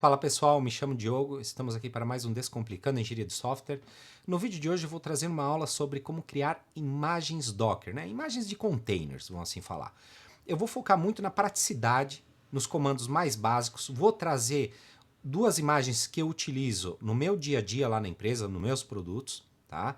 Fala pessoal, me chamo Diogo, estamos aqui para mais um Descomplicando Engenharia de Software. No vídeo de hoje eu vou trazer uma aula sobre como criar imagens Docker, né? Imagens de containers, vamos assim falar. Eu vou focar muito na praticidade, nos comandos mais básicos, vou trazer duas imagens que eu utilizo no meu dia a dia lá na empresa, nos meus produtos, tá?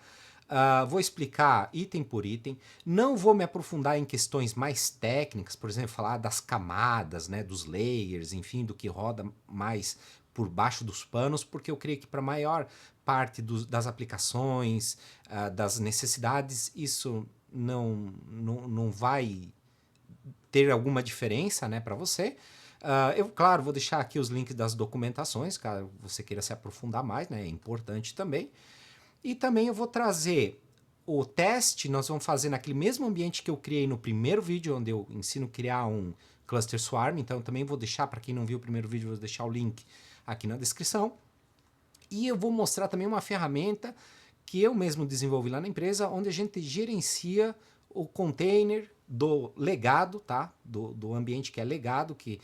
Vou explicar item por item, não vou me aprofundar em questões mais técnicas, por exemplo, falar das camadas, né, dos layers, enfim, do que roda mais por baixo dos panos, porque eu creio que para a maior parte das aplicações, das necessidades, isso não vai ter alguma diferença, né, para você. Eu, claro, vou deixar aqui os links das documentações, caso você queira se aprofundar mais, né, é importante também. E também eu vou trazer o teste, nós vamos fazer naquele mesmo ambiente que eu criei no primeiro vídeo, onde eu ensino a criar um cluster swarm, então eu também vou deixar, para quem não viu o primeiro vídeo, vou deixar o link aqui na descrição. E eu vou mostrar também uma ferramenta que eu mesmo desenvolvi lá na empresa, onde a gente gerencia o container do legado, tá? Do ambiente que é legado, que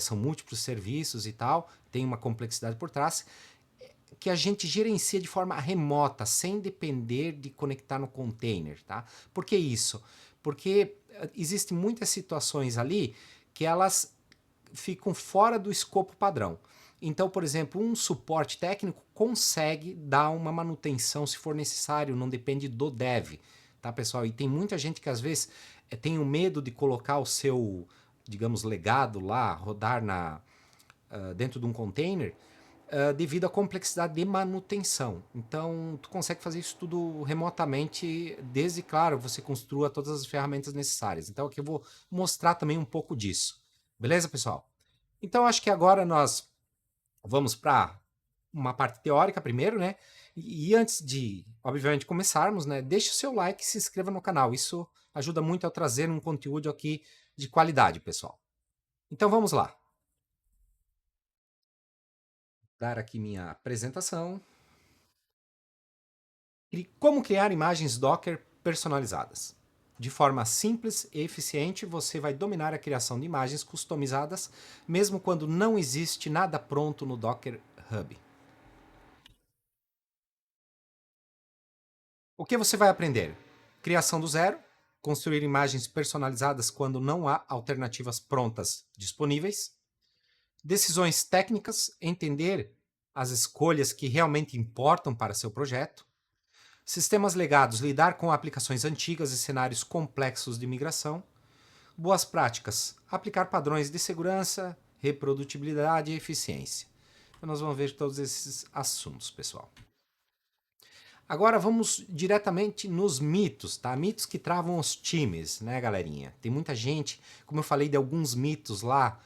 são múltiplos serviços e tal, tem uma complexidade por trás, que a gente gerencia de forma remota, sem depender de conectar no container, tá? Por que isso? Porque existem muitas situações ali que elas ficam fora do escopo padrão. Então, por exemplo, um suporte técnico consegue dar uma manutenção se for necessário, não depende do dev, tá, pessoal? E tem muita gente que às vezes tem o medo de colocar o seu, digamos, legado lá, rodar dentro de um container, devido à complexidade de manutenção. Então, tu consegue fazer isso tudo remotamente, desde, claro, você construa todas as ferramentas necessárias. Então, aqui eu vou mostrar também um pouco disso. Beleza, pessoal? Então, acho que agora nós vamos para uma parte teórica primeiro, né? E antes de, obviamente, começarmos, né? Deixe o seu like e se inscreva no canal. Isso ajuda muito a trazer um conteúdo aqui de qualidade, pessoal. Então, vamos lá. Dar aqui minha apresentação. Como criar imagens Docker personalizadas. De forma simples e eficiente, você vai dominar a criação de imagens customizadas, mesmo quando não existe nada pronto no Docker Hub. O que você vai aprender? Criação do zero, construir imagens personalizadas quando não há alternativas prontas disponíveis, decisões técnicas, entender as escolhas que realmente importam para seu projeto, sistemas legados, lidar com aplicações antigas e cenários complexos de migração, boas práticas, aplicar padrões de segurança, reprodutibilidade e eficiência. Então nós vamos ver todos esses assuntos, pessoal. Agora vamos diretamente nos mitos, tá? Mitos que travam os times, né, galerinha? Tem muita gente, como eu falei de alguns mitos lá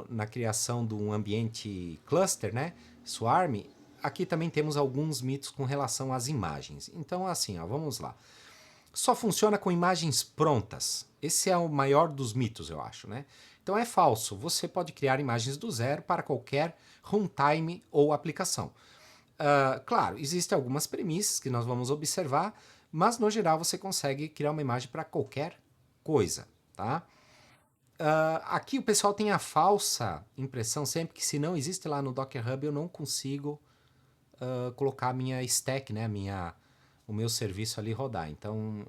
na criação de um ambiente cluster, né? Swarm. Aqui também temos alguns mitos com relação às imagens. Então, assim, ó, vamos lá. Só funciona com imagens prontas. Esse é o maior dos mitos, eu acho, né? Então é falso. Você pode criar imagens do zero para qualquer runtime ou aplicação. Claro, existem algumas premissas que nós vamos observar, mas no geral você consegue criar uma imagem para qualquer coisa, tá? Aqui o pessoal tem a falsa impressão sempre que se não existe lá no Docker Hub eu não consigo colocar a minha stack, né, o meu serviço ali rodar. Então,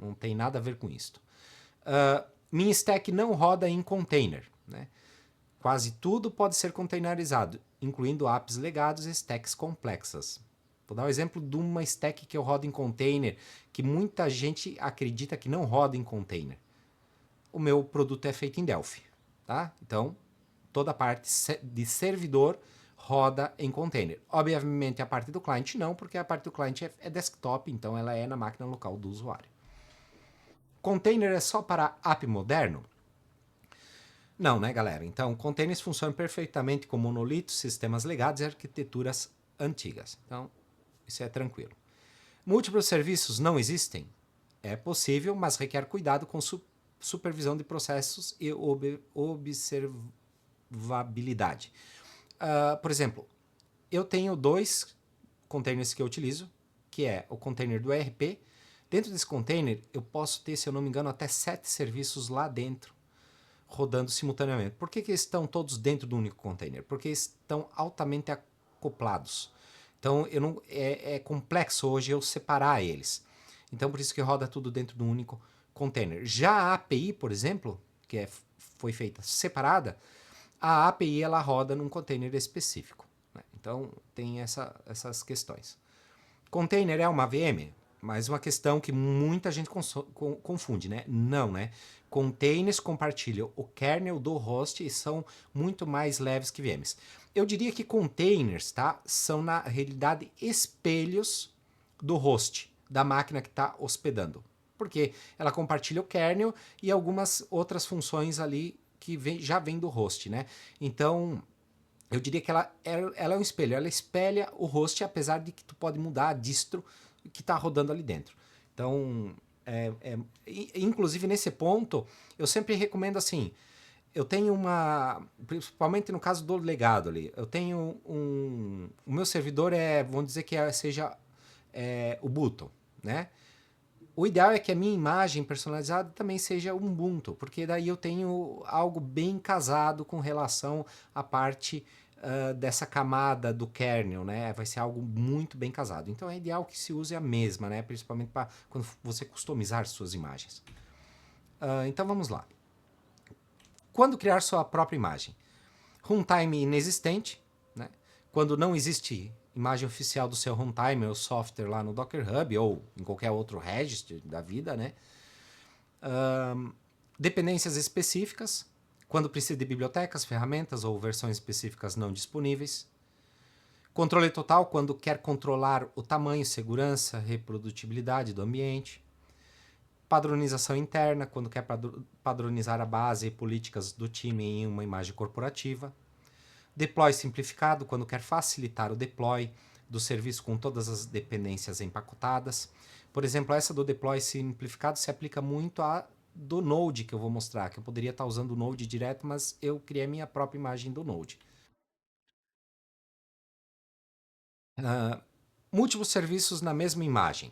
não tem nada a ver com isso. Minha stack não roda em container, né? Quase tudo pode ser containerizado, incluindo apps legados e stacks complexas. Vou dar um exemplo de uma stack que eu rodo em container, que muita gente acredita que não roda em container. O meu produto é feito em Delphi, tá? Então, toda a parte de servidor roda em container. Obviamente, a parte do cliente não, porque a parte do cliente é desktop, então ela é na máquina local do usuário. Container é só para app moderno? Não, né, galera? Então, containers funcionam perfeitamente com monolitos, sistemas legados e arquiteturas antigas. Então, isso é tranquilo. Múltiplos serviços não existem? É possível, mas requer cuidado com supervisão de processos e observabilidade. Por exemplo, eu tenho dois containers que eu utilizo, que é o container do ERP. Dentro desse container, eu posso ter, se eu não me engano, até 7 serviços lá dentro. rodando simultaneamente. Por que eles estão todos dentro do único container? Porque estão altamente acoplados. Então é complexo hoje eu separar eles. Então por isso que roda tudo dentro do único container. Já a API, por exemplo, que foi feita separada, a API ela roda num container específico, né? Então tem essas questões. Container é uma VM? Mais uma questão que muita gente confunde, né? Não, né? Containers compartilham o kernel do host e são muito mais leves que VMs. Eu diria que containers, tá? São na realidade espelhos do host, da máquina que está hospedando. Porque ela compartilha o kernel e algumas outras funções ali que já vem do host, né? Então, eu diria que ela é um espelho, ela espelha o host, apesar de que tu pode mudar a distro que está rodando ali dentro. Então, inclusive nesse ponto, eu sempre recomendo assim, eu tenho principalmente no caso do legado ali, eu tenho o meu servidor vamos dizer que seja Ubuntu, né? O ideal é que a minha imagem personalizada também seja Ubuntu, porque daí eu tenho algo bem casado com relação à parte dessa camada do kernel, né? Vai ser algo muito bem casado. Então é ideal que se use a mesma, né? Principalmente para quando você customizar suas imagens. Então vamos lá. Quando criar sua própria imagem? Runtime inexistente, né? Quando não existe imagem oficial do seu runtime ou software lá no Docker Hub ou em qualquer outro registry da vida, né? Dependências específicas, quando precisa de bibliotecas, ferramentas ou versões específicas não disponíveis. Controle total, quando quer controlar o tamanho, segurança, reprodutibilidade do ambiente. Padronização interna, quando quer padronizar a base e políticas do time em uma imagem corporativa. Deploy simplificado, quando quer facilitar o deploy do serviço com todas as dependências empacotadas. Por exemplo, essa do deploy simplificado se aplica muito a do Node que eu vou mostrar, que eu poderia estar usando o Node direto, mas eu criei a minha própria imagem do Node. Múltiplos serviços na mesma imagem.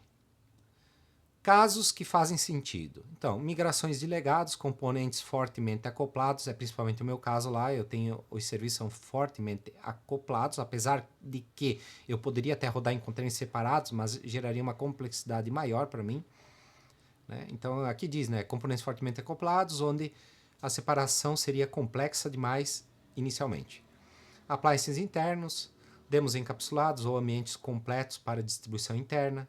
Casos que fazem sentido. Então, migrações de legados, componentes fortemente acoplados, é principalmente o meu caso lá, os serviços são fortemente acoplados, apesar de que eu poderia até rodar em containers separados, mas geraria uma complexidade maior para mim, né? Então, aqui diz, né, componentes fortemente acoplados, onde a separação seria complexa demais inicialmente. Appliances internos, demos encapsulados ou ambientes completos para distribuição interna.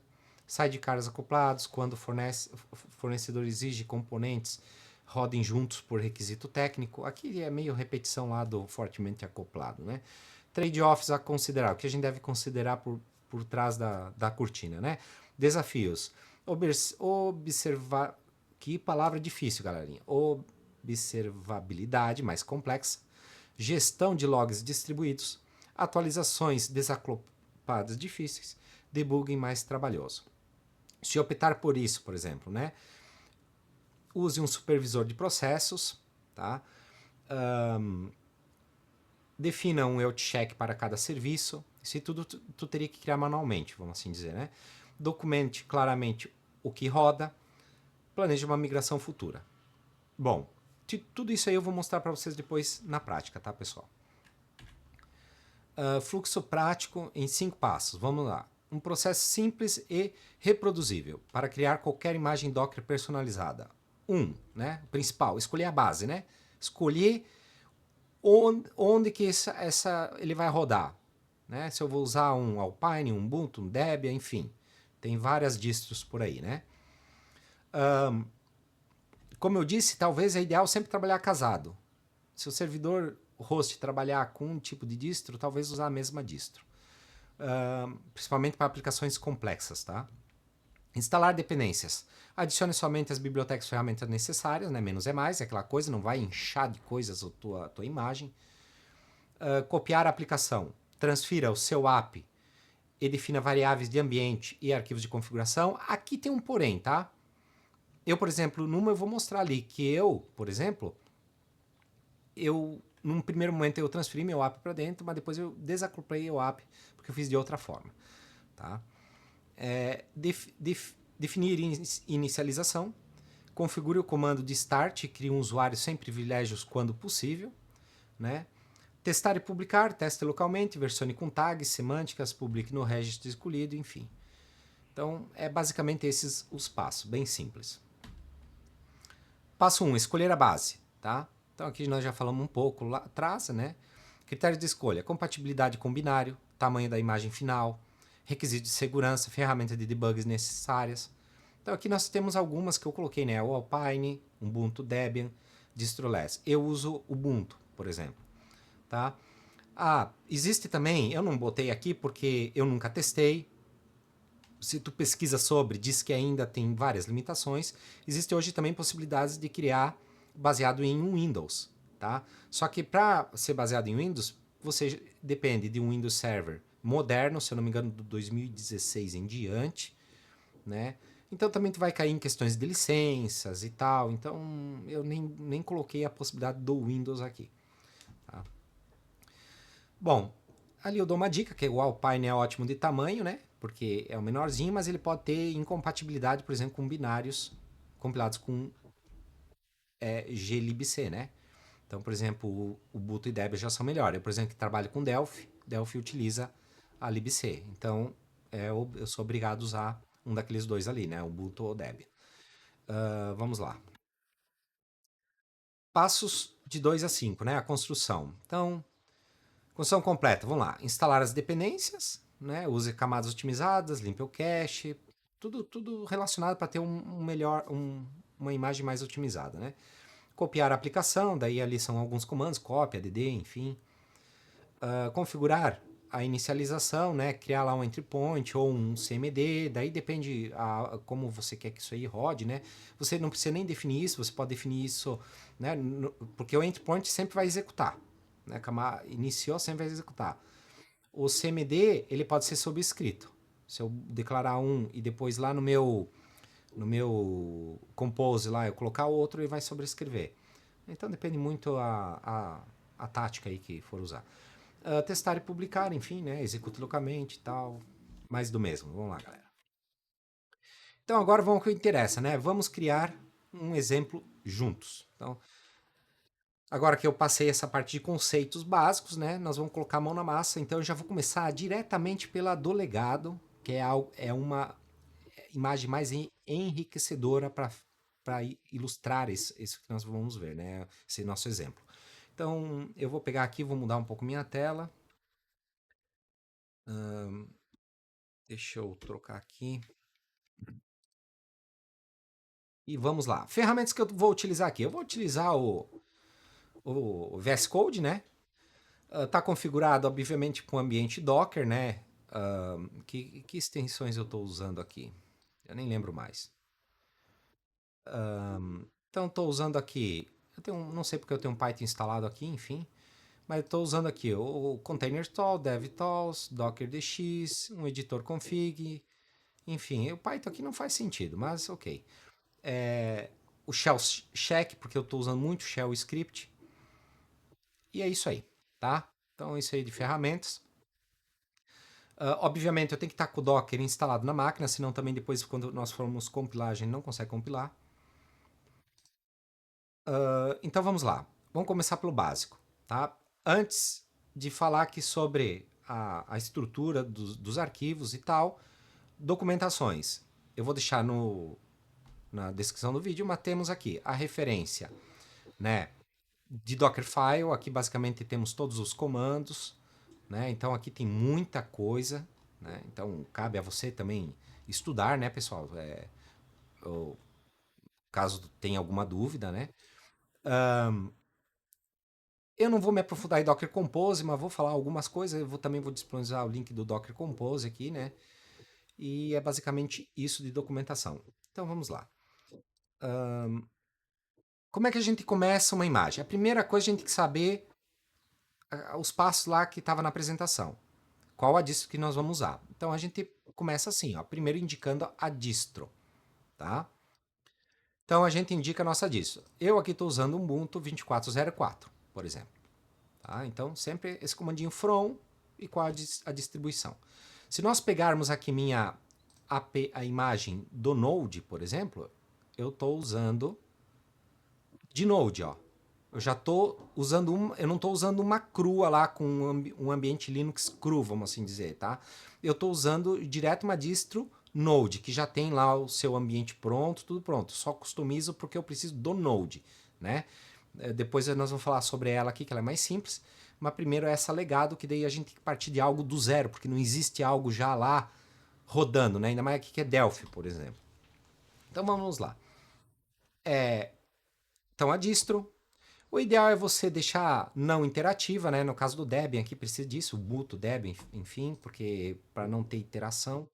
Sidecars acoplados, quando fornecedor exige componentes rodem juntos por requisito técnico. Aqui é meio repetição lá do fortemente acoplado, né? Trade-offs a considerar, o que a gente deve considerar por trás da cortina, né? Desafios. Observar. Que palavra difícil, galerinha. Observabilidade mais complexa. Gestão de logs distribuídos. Atualizações desaclopadas difíceis. Debugging mais trabalhoso. Se optar por isso, por exemplo, né? Use um supervisor de processos, tá? Defina um health check para cada serviço. Isso tudo tu teria que criar manualmente, vamos assim dizer, né? Documente claramente o que roda. Planeje uma migração futura. Bom, tudo isso aí eu vou mostrar para vocês depois na prática, tá, pessoal? Fluxo prático em 5 passos. Vamos lá. Um processo simples e reproduzível para criar qualquer imagem Docker personalizada. Né? O principal, escolher a base, né? Escolher onde que ele vai rodar, né? Se eu vou usar um Alpine, um Ubuntu, um Debian, enfim. Tem várias distros por aí, né? Como eu disse, talvez é ideal sempre trabalhar casado. Se o servidor host trabalhar com um tipo de distro, talvez usar a mesma distro. Principalmente para aplicações complexas, tá? Instalar dependências. Adicione somente as bibliotecas e ferramentas necessárias, né? Menos é mais, é aquela coisa, não vai inchar de coisas a tua imagem. Copiar a aplicação. Transfira o seu app e defina variáveis de ambiente e arquivos de configuração. Aqui tem um porém, tá? Eu, por exemplo, eu vou mostrar ali que por exemplo, num primeiro momento eu transferi meu app para dentro, mas depois eu desacoplei o app porque eu fiz de outra forma, tá? Definir inicialização. Configure o comando de start e crie um usuário sem privilégios quando possível, né? Testar e publicar, teste localmente, versione com tags, semânticas, publique no registro escolhido, enfim. Então, é basicamente esses os passos, bem simples. Passo 1, escolher a base, tá? Então aqui nós já falamos um pouco lá atrás, né? Critério de escolha, compatibilidade com binário, tamanho da imagem final, requisitos de segurança, ferramentas de debugs necessárias. Então aqui nós temos algumas que eu coloquei, né? O Alpine, Ubuntu Debian, DistroLess. Eu uso Ubuntu, por exemplo, tá? Ah, existe também, eu não botei aqui porque eu nunca testei. Se tu pesquisa sobre, diz que ainda tem várias limitações. Existe hoje também possibilidades de criar baseado em um Windows, tá? Só que para ser baseado em Windows, você depende de um Windows Server moderno, se eu não me engano, do 2016 em diante, né? Então também tu vai cair em questões de licenças e tal. Então eu nem coloquei a possibilidade do Windows aqui. Tá? Bom, ali eu dou uma dica, que o Alpine é ótimo de tamanho, né? Porque é o menorzinho, mas ele pode ter incompatibilidade, por exemplo, com binários compilados com glibc, né? Então, por exemplo, o Ubuntu e Debian já são melhores. Eu, por exemplo, que trabalho com Delphi, Delphi utiliza a libc. Então, eu sou obrigado a usar um daqueles dois ali, né? Ubuntu ou Debian. Vamos lá. Passos de 2 a 5, né? A construção. Então, construção completa, vamos lá. Instalar as dependências, né? Use camadas otimizadas, limpe o cache, tudo relacionado para ter uma imagem mais otimizada, né? Copiar a aplicação, daí ali são alguns comandos, cópia, add, enfim. Configurar a inicialização, né? Criar lá um entry point ou um CMD, daí depende como você quer que isso aí rode, né? Você não precisa nem definir isso, você pode definir isso, né? Porque o entry point sempre vai executar, né? Iniciou, sempre vai executar. O CMD, ele pode ser subscrito. Se eu declarar um e depois lá no meu compose lá eu colocar outro, ele vai sobrescrever. Então depende muito a tática aí que for usar. Testar e publicar, enfim, né? Execute localmente e tal. Mais do mesmo. Vamos lá, galera. Então agora vamos ao que interessa, né? Vamos criar um exemplo juntos. Então, agora que eu passei essa parte de conceitos básicos, né? Nós vamos colocar a mão na massa. Então eu já vou começar diretamente pela do legado, que é uma imagem mais enriquecedora para ilustrar isso que nós vamos ver, né? Esse nosso exemplo. Então eu vou pegar aqui, vou mudar um pouco minha tela. Deixa eu trocar aqui. E vamos lá. Ferramentas que eu vou utilizar aqui. Eu vou utilizar o VS Code, né? Tá configurado, obviamente, com o ambiente Docker, né? Que extensões eu estou usando aqui? Eu nem lembro mais. Então, estou usando aqui. Não sei porque eu tenho um Python instalado aqui, enfim. Mas estou usando aqui o ContainerTool, DevTools, DockerDX, um editor config. Enfim, o Python aqui não faz sentido, mas ok. O shell check, porque eu estou usando muito shell script. E é isso aí, tá? Então, isso aí de ferramentas. Obviamente, eu tenho que estar com o Docker instalado na máquina, senão também depois, quando nós formos compilar, a gente não consegue compilar. Então, vamos lá. Vamos começar pelo básico, tá? Antes de falar aqui sobre a estrutura dos arquivos e tal, documentações. Eu vou deixar na descrição do vídeo, mas temos aqui a referência, né? De Dockerfile, aqui basicamente temos todos os comandos, né? Então aqui tem muita coisa, né? Então cabe a você também estudar, né, pessoal? Caso tenha alguma dúvida, né? Eu não vou me aprofundar em Docker Compose, mas vou falar algumas coisas. Também vou disponibilizar o link do Docker Compose aqui, né? E é basicamente isso de documentação. Então vamos lá. Como é que a gente começa uma imagem? A primeira coisa a gente tem que saber os passos lá que estava na apresentação. Qual a distro que nós vamos usar? Então a gente começa assim, ó, primeiro indicando a distro, tá? Então a gente indica a nossa distro. Eu aqui estou usando o Ubuntu 24.04, por exemplo. Tá? Então sempre esse comandinho from e qual a distribuição. Se nós pegarmos aqui a imagem do Node, por exemplo, eu estou usando de Node, ó. Eu já estou usando eu não estou usando uma crua lá com um ambiente Linux cru, vamos assim dizer, tá? Eu estou usando direto uma distro Node, que já tem lá o seu ambiente pronto, tudo pronto. Só customizo porque eu preciso do Node, né? Depois nós vamos falar sobre ela aqui, que ela é mais simples. Mas primeiro é essa legado, que daí a gente tem que partir de algo do zero, porque não existe algo já lá rodando, né? Ainda mais aqui que é Delphi, por exemplo. Então vamos lá. Então a distro, o ideal é você deixar não interativa, né? No caso do Debian aqui precisa disso, o boot, o Debian, enfim, porque para não ter interação,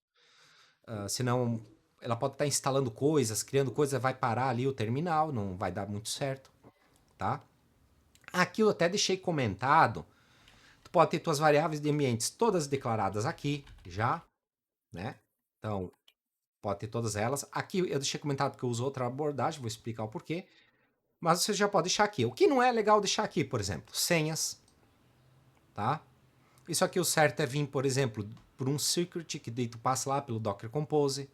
senão ela pode estar instalando coisas, criando coisas, vai parar ali o terminal, não vai dar muito certo, tá? Aqui eu até deixei comentado, tu pode ter tuas variáveis de ambientes todas declaradas aqui já, né? Então, pode ter todas elas. Aqui eu deixei comentado porque eu uso outra abordagem, vou explicar o porquê. Mas você já pode deixar aqui. O que não é legal deixar aqui, por exemplo, senhas, tá? Isso aqui o certo é vir, por exemplo, por um secret que daí tu passa lá pelo Docker Compose,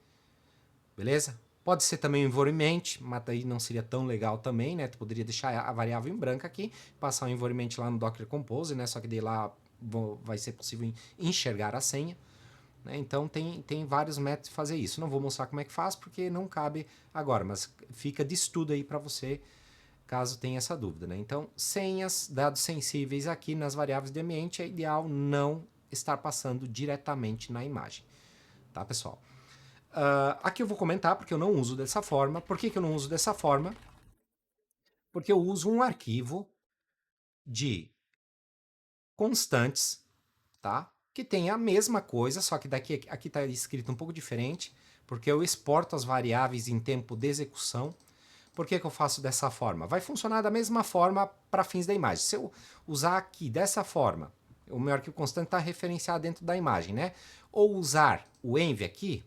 beleza? Pode ser também um environment, mas daí não seria tão legal também, né? Tu poderia deixar a variável em branco aqui, passar o environment lá no Docker Compose, né? Só que daí lá vai ser possível enxergar a senha. Né? Então tem vários métodos de fazer isso. Não vou mostrar como é que faz porque não cabe agora, mas fica de estudo aí para você caso tenha essa dúvida. Né? Então, senhas, dados sensíveis aqui nas variáveis de ambiente, é ideal não estar passando diretamente na imagem. Tá, pessoal? Aqui eu vou comentar porque eu não uso dessa forma. Por que eu não uso dessa forma? Porque eu uso um arquivo de constantes, tá? Que tem a mesma coisa, só que aqui está escrito um pouco diferente, porque eu exporto as variáveis em tempo de execução. Por que eu faço dessa forma? Vai funcionar da mesma forma para fins da imagem. Se eu usar aqui dessa forma, o meu arquivo constante está referenciado dentro da imagem, né? Ou usar o env aqui,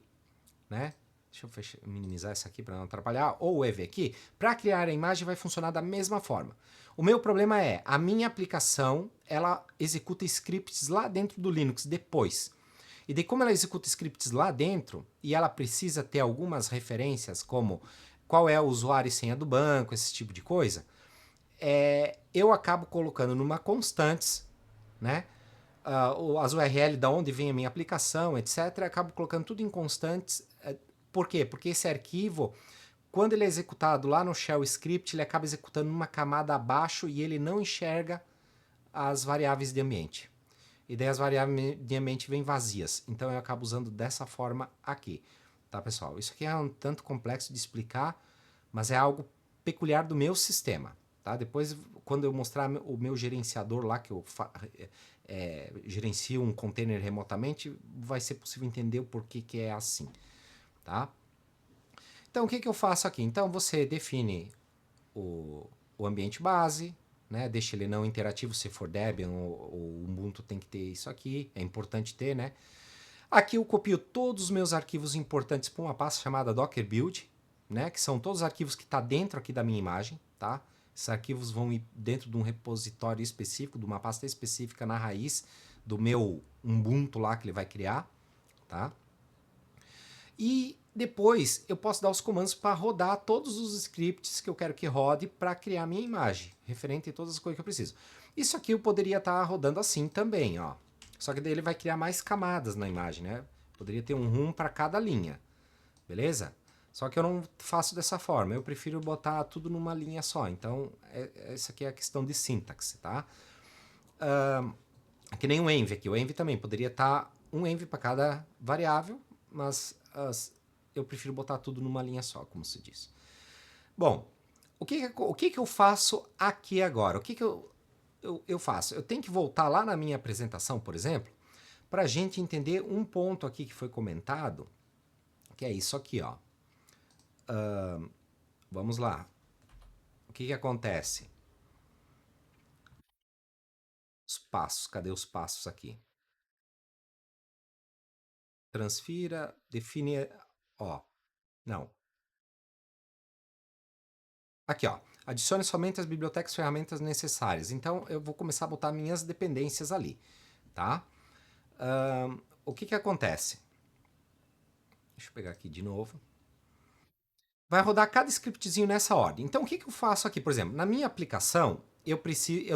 né? Deixa eu minimizar essa aqui para não atrapalhar. Ou o env aqui, para criar a imagem vai funcionar da mesma forma. O meu problema é, a minha aplicação, ela executa scripts lá dentro do Linux depois. E daí, como ela executa scripts lá dentro, e ela precisa ter algumas referências, como qual é o usuário e senha do banco, esse tipo de coisa, eu acabo colocando numa constantes, né? As URL da onde vem a minha aplicação, etc. Acabo colocando tudo em constantes. Por quê? Porque esse arquivo, quando ele é executado lá no shell script, ele acaba executando uma camada abaixo e ele não enxerga as variáveis de ambiente. E daí as variáveis de ambiente vêm vazias. Então eu acabo usando dessa forma aqui. Tá, pessoal? Isso aqui é um tanto complexo de explicar, mas é algo peculiar do meu sistema. Tá? Depois, quando eu mostrar o meu gerenciador lá, que eu gerencio um container remotamente, vai ser possível entender o porquê que é assim. Tá? Então, o que eu faço aqui? Então, você define o, o ambiente base, né? Deixa ele não interativo, se for Debian ou Ubuntu tem que ter isso aqui, é importante ter, né? Aqui eu copio todos os meus arquivos importantes para uma pasta chamada Docker Build, né? Que são todos os arquivos que está dentro aqui da minha imagem, tá? Esses arquivos vão ir dentro de um repositório específico, de uma pasta específica na raiz do meu Ubuntu lá que ele vai criar, tá? E depois eu posso dar os comandos para rodar todos os scripts que eu quero que rode para criar minha imagem, referente a todas as coisas que eu preciso. Isso aqui eu poderia estar rodando assim também, ó. Só que daí ele vai criar mais camadas na imagem, né? Poderia ter um room para cada linha, beleza? Só que eu não faço dessa forma, eu prefiro botar tudo numa linha só. Então, essa aqui é a questão de sintaxe, tá? Que nem o env aqui. O env também poderia estar um env para cada variável, mas eu prefiro botar tudo numa linha só, como se diz. Bom, o que eu faço aqui agora? O que eu faço? Eu tenho que voltar lá na minha apresentação, por exemplo, para a gente entender um ponto aqui que foi comentado, que é isso aqui, ó. Vamos lá. O que acontece? Os passos. Cadê os passos aqui? Transfira, define. Ó, não. Aqui, ó. Adicione somente as bibliotecas e ferramentas necessárias. Então, eu vou começar a botar minhas dependências ali, tá? O que acontece? Deixa eu pegar aqui de novo. vai rodar cada scriptzinho nessa ordem. Então, o que eu faço aqui? Por exemplo, na minha aplicação, eu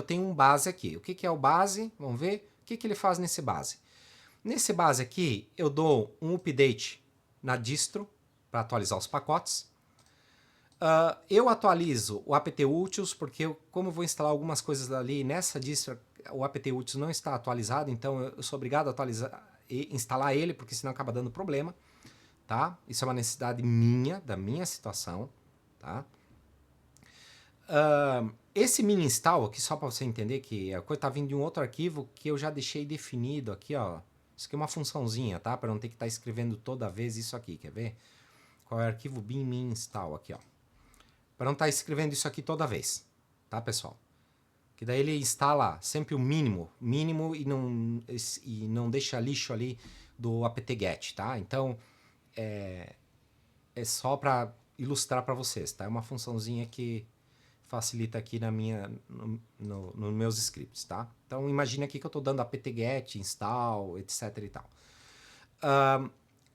tenho um base aqui. O que é o base? Vamos ver. O que ele faz nesse base? Nesse base aqui, eu dou um update na distro para atualizar os pacotes. Eu atualizo o apt-utils, porque como eu vou instalar algumas coisas ali nessa distro, o apt-utils não está atualizado, então eu sou obrigado a atualizar e instalar ele, porque senão acaba dando problema. Tá? Isso é uma necessidade minha, da minha situação. Tá? Esse mini install aqui, só para você entender que a coisa está vindo de um outro arquivo que eu já deixei definido aqui, ó. Isso aqui é uma funçãozinha, tá? Para não ter que estar escrevendo toda vez isso aqui, quer ver? Qual é o arquivo bin min install aqui, ó. Para não estar escrevendo isso aqui toda vez, tá, pessoal? Que daí ele instala sempre o mínimo e não deixa lixo ali do apt-get, tá? Então, é só para ilustrar para vocês, tá? É uma funçãozinha que facilita aqui nos meus scripts, tá? Então imagine aqui que eu estou dando apt-get, install, etc e tal.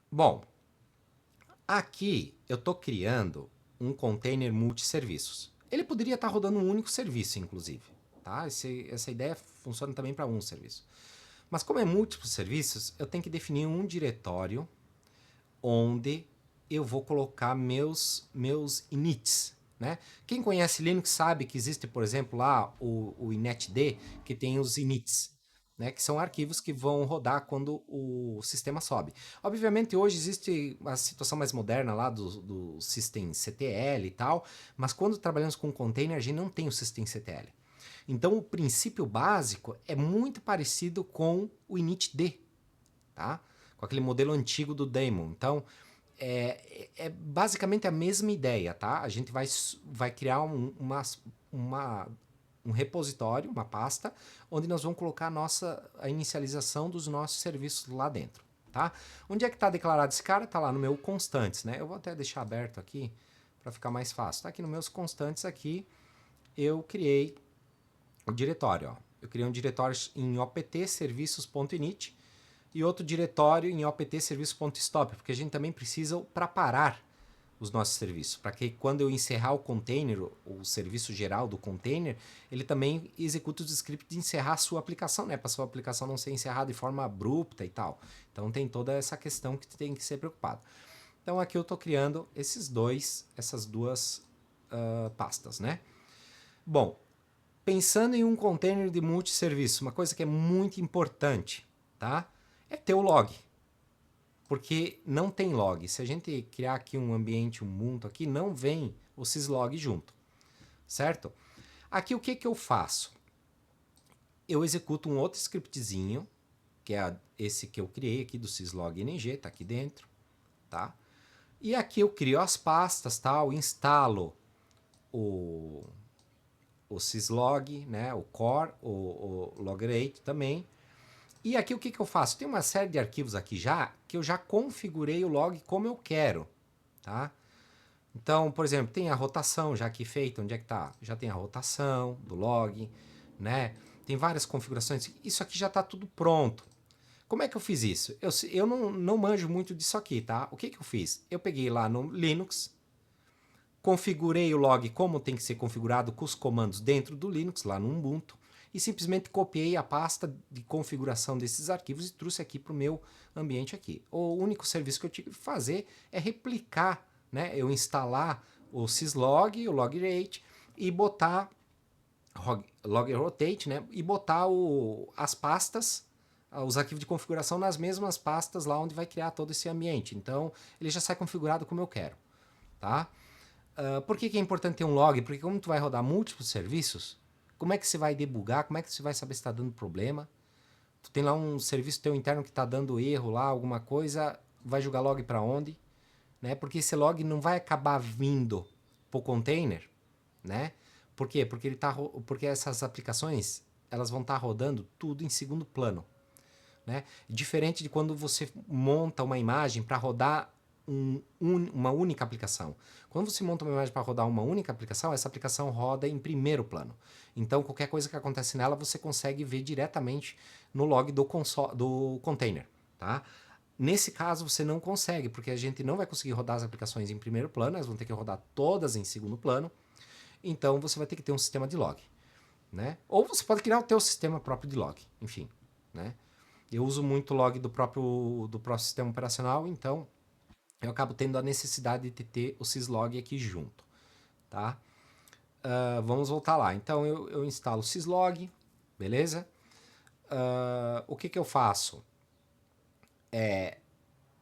Bom, aqui eu estou criando um container multisserviços. Ele poderia estar rodando um único serviço, inclusive, tá? Essa ideia funciona também para um serviço. Mas como é múltiplos serviços, eu tenho que definir um diretório onde eu vou colocar meus inits, né? Quem conhece Linux sabe que existe, por exemplo, lá o inetd, que tem os inits, né? Que são arquivos que vão rodar quando o sistema sobe. Obviamente, hoje existe a situação mais moderna lá do systemctl e tal, mas quando trabalhamos com container, a gente não tem o systemctl. Então, o princípio básico é muito parecido com o initd, tá? Com aquele modelo antigo do daemon. Então, é basicamente a mesma ideia, tá? A gente vai criar um repositório, uma pasta, onde nós vamos colocar a inicialização dos nossos serviços lá dentro, tá? Onde é que está declarado esse cara? Está lá no meu constantes, né? Eu vou até deixar aberto aqui para ficar mais fácil. Tá aqui nos meus constantes aqui, eu criei o diretório, ó. Eu criei um diretório em opt serviços.init e outro diretório em opt serviço.stop, porque a gente também precisa para parar os nossos serviços, para que quando eu encerrar o container, o serviço geral do container, ele também execute os scripts de encerrar a sua aplicação, né? Para a sua aplicação não ser encerrada de forma abrupta e tal. Então tem toda essa questão que tem que ser preocupado. Então aqui eu estou criando essas duas pastas, né? Bom, pensando em um container de multisserviço, uma coisa que é muito importante, tá? É ter o log. Porque não tem log. Se a gente criar aqui um ambiente Ubuntu aqui, não vem o syslog junto, certo? Aqui o que eu faço? Eu executo um outro scriptzinho, que é esse que eu criei aqui do syslog.ng, tá aqui dentro, tá? E aqui eu crio as pastas, tal, instalo o syslog, né, o core, o log8 também. E aqui o que eu faço? Tem uma série de arquivos aqui já, que eu já configurei o log como eu quero, tá? Então, por exemplo, tem a rotação já aqui feita, onde é que tá? Já tem a rotação do log, né? Tem várias configurações, isso aqui já está tudo pronto. Como é que eu fiz isso? Eu não manjo muito disso aqui, tá? O que eu fiz? Eu peguei lá no Linux, configurei o log como tem que ser configurado com os comandos dentro do Linux, lá no Ubuntu, e simplesmente copiei a pasta de configuração desses arquivos e trouxe aqui para o meu ambiente aqui. O único serviço que eu tive que fazer é replicar, né? Eu instalar o syslog, o log8 e botar log rotate, né? E botar as pastas, os arquivos de configuração nas mesmas pastas lá onde vai criar todo esse ambiente. Então ele já sai configurado como eu quero, tá? Por que é importante ter um log? Porque como tu vai rodar múltiplos serviços, como é que você vai debugar? Como é que você vai saber se está dando problema? Tu tem lá um serviço teu interno que está dando erro lá, alguma coisa, vai jogar log para onde? Né? Porque esse log não vai acabar vindo pro container, né? Por quê? Porque essas aplicações elas vão estar rodando tudo em segundo plano, né? Diferente de quando você monta uma imagem para rodar uma única aplicação. Quando você monta uma imagem para rodar uma única aplicação, essa aplicação roda em primeiro plano. Então, qualquer coisa que acontece nela, você consegue ver diretamente no log do container. Tá? Nesse caso, você não consegue, porque a gente não vai conseguir rodar as aplicações em primeiro plano, elas vão ter que rodar todas em segundo plano. Então, você vai ter que ter um sistema de log, né? Ou você pode criar o teu sistema próprio de log, enfim, né? Eu uso muito log do próprio sistema operacional, então eu acabo tendo a necessidade de ter o syslog aqui junto, tá? Vamos voltar lá. Então, eu instalo o syslog, beleza? O que eu faço?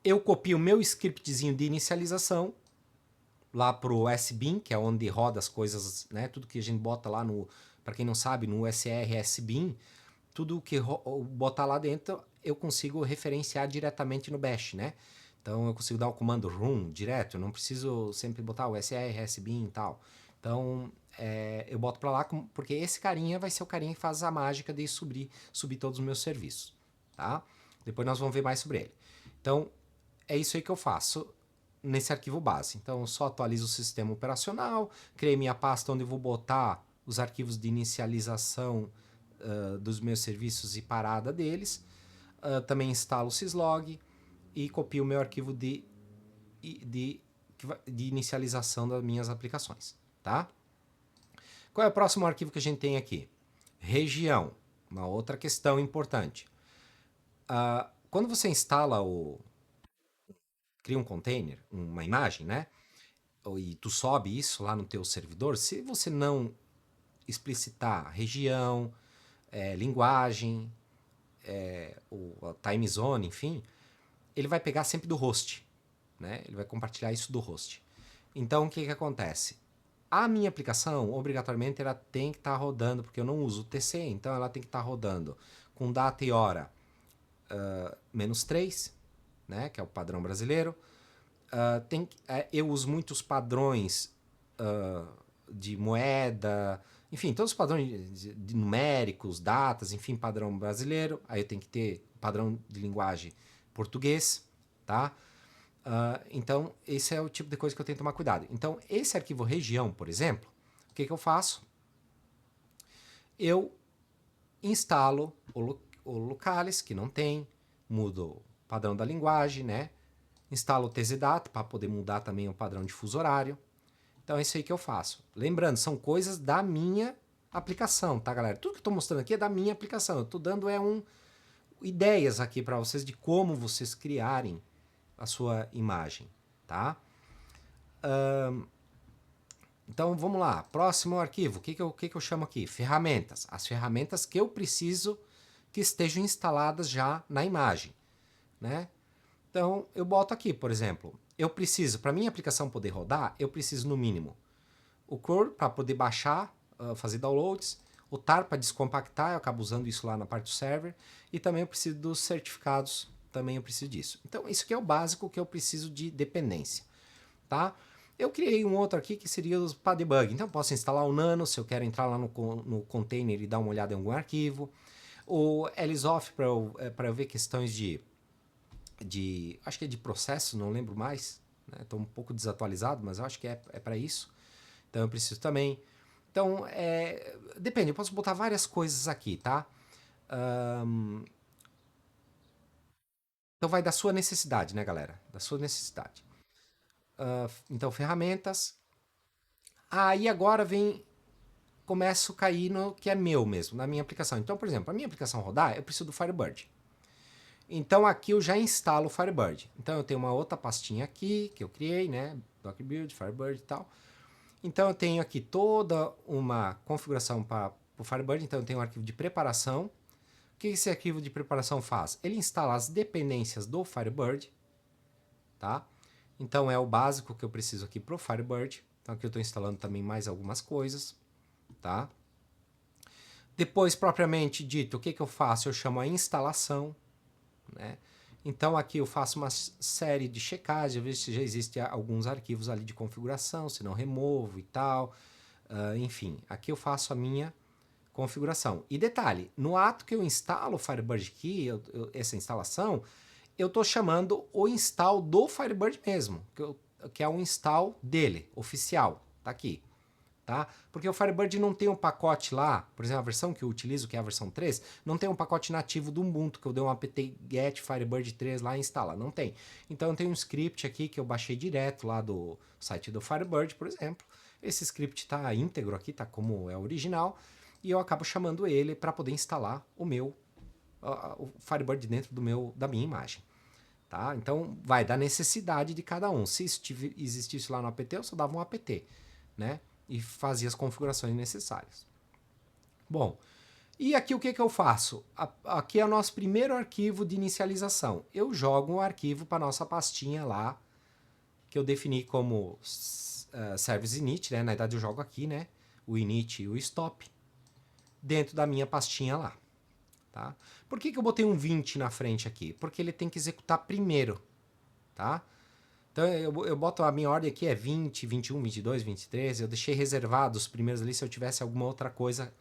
Eu copio o meu scriptzinho de inicialização lá pro SBIN, que é onde roda as coisas, né? Tudo que a gente bota lá no, para quem não sabe, no USR SBIN, tudo que botar lá dentro eu consigo referenciar diretamente no bash, né? Então eu consigo dar o comando run direto, eu não preciso sempre botar o USR SBIN e tal. Então eu boto para lá porque esse carinha vai ser o carinha que faz a mágica de subir todos os meus serviços, tá? Depois nós vamos ver mais sobre ele. Então é isso aí que eu faço nesse arquivo base. Então eu só atualizo o sistema operacional, criei minha pasta onde eu vou botar os arquivos de inicialização dos meus serviços e parada deles. Também instalo o syslog e copio o meu arquivo de inicialização das minhas aplicações, tá? Qual é o próximo arquivo que a gente tem aqui? Região, uma outra questão importante. Quando você instala cria um container, uma imagem, né? E tu sobe isso lá no teu servidor, se você não explicitar região, linguagem, a time zone, enfim, ele vai pegar sempre do host, né? Ele vai compartilhar isso do host. Então, o que acontece? A minha aplicação, obrigatoriamente, ela tem que estar rodando, porque eu não uso o TC, então ela tem que estar rodando com data e hora -3, né? Que é o padrão brasileiro. Eu uso muitos padrões de moeda, enfim, todos os padrões de numéricos, datas, enfim, padrão brasileiro. Aí eu tenho que ter padrão de linguagem português, tá? Então, esse é o tipo de coisa que eu tenho que tomar cuidado. Então, esse arquivo região, por exemplo, o que eu faço? Eu instalo o locales, que não tem, mudo o padrão da linguagem, né? Instalo o TZData para poder mudar também o padrão de fuso horário. Então é isso aí que eu faço. Lembrando, são coisas da minha aplicação, tá, galera? Tudo que eu estou mostrando aqui é da minha aplicação. Eu estou dando ideias aqui para vocês de como vocês criarem a sua imagem, tá? Então vamos lá. Próximo arquivo. O que eu chamo aqui? Ferramentas. As ferramentas que eu preciso que estejam instaladas já na imagem, né? Então eu boto aqui, por exemplo, eu preciso, para minha aplicação poder rodar, eu preciso no mínimo o curl para poder baixar, fazer downloads, o tar para descompactar, eu acabo usando isso lá na parte do server, e também eu preciso dos certificados, também eu preciso disso. Então isso aqui é o básico que eu preciso de dependência, tá? Eu criei um outro aqui que seria para debug, então eu posso instalar o Nano se eu quero entrar lá no container e dar uma olhada em algum arquivo, o Elisoft para eu ver questões acho que é de processo, não lembro mais, estou um pouco desatualizado, mas eu acho que é para isso. Então eu preciso também. Então, depende, eu posso botar várias coisas aqui, tá? Então vai da sua necessidade, né, galera? Da sua necessidade. Então, ferramentas. Aí agora começo a cair no que é meu mesmo, na minha aplicação. Então, por exemplo, a minha aplicação rodar, eu preciso do Firebird. Então aqui eu já instalo o Firebird. Então eu tenho uma outra pastinha aqui que eu criei, né? Docker Build, Firebird e tal. Então eu tenho aqui toda uma configuração para o Firebird. Então eu tenho um arquivo de preparação. O que esse arquivo de preparação faz? Ele instala as dependências do Firebird, tá? Então é o básico que eu preciso aqui para o Firebird. Então aqui eu estou instalando também mais algumas coisas, tá? Depois, propriamente dito, o que eu faço? Eu chamo a instalação, né? Então aqui eu faço uma série de checagens, ver se já existem alguns arquivos ali de configuração, se não removo e tal. Enfim, aqui eu faço a minha configuração. E detalhe, no ato que eu instalo o Firebird aqui, essa instalação, eu estou chamando o install do Firebird mesmo, que é o install dele, oficial, tá aqui. tá? Porque o Firebird não tem um pacote lá, por exemplo, a versão que eu utilizo, que é a versão 3, não tem um pacote nativo do Ubuntu, que eu dei um apt-get Firebird 3 lá e instala, não tem. Então tem um script aqui que eu baixei direto lá do site do Firebird, por exemplo. Esse script está íntegro aqui, tá como é original, e eu acabo chamando ele para poder instalar o Firebird dentro da minha imagem. Tá? Então vai da necessidade de cada um. Se existisse lá no apt, eu só dava um apt, né? E fazia as configurações necessárias. Bom, e aqui o que eu faço? Aqui é o nosso primeiro arquivo de inicialização. Eu jogo um arquivo para nossa pastinha lá, que eu defini como service init, né? Na verdade eu jogo aqui, né? O init e o stop, dentro da minha pastinha lá. Tá? Por que eu botei um 20 na frente aqui? Porque ele tem que executar primeiro. Tá? Então eu boto a minha ordem aqui é 20, 21, 22, 23. Eu deixei reservado os primeiros ali se eu tivesse alguma outra coisa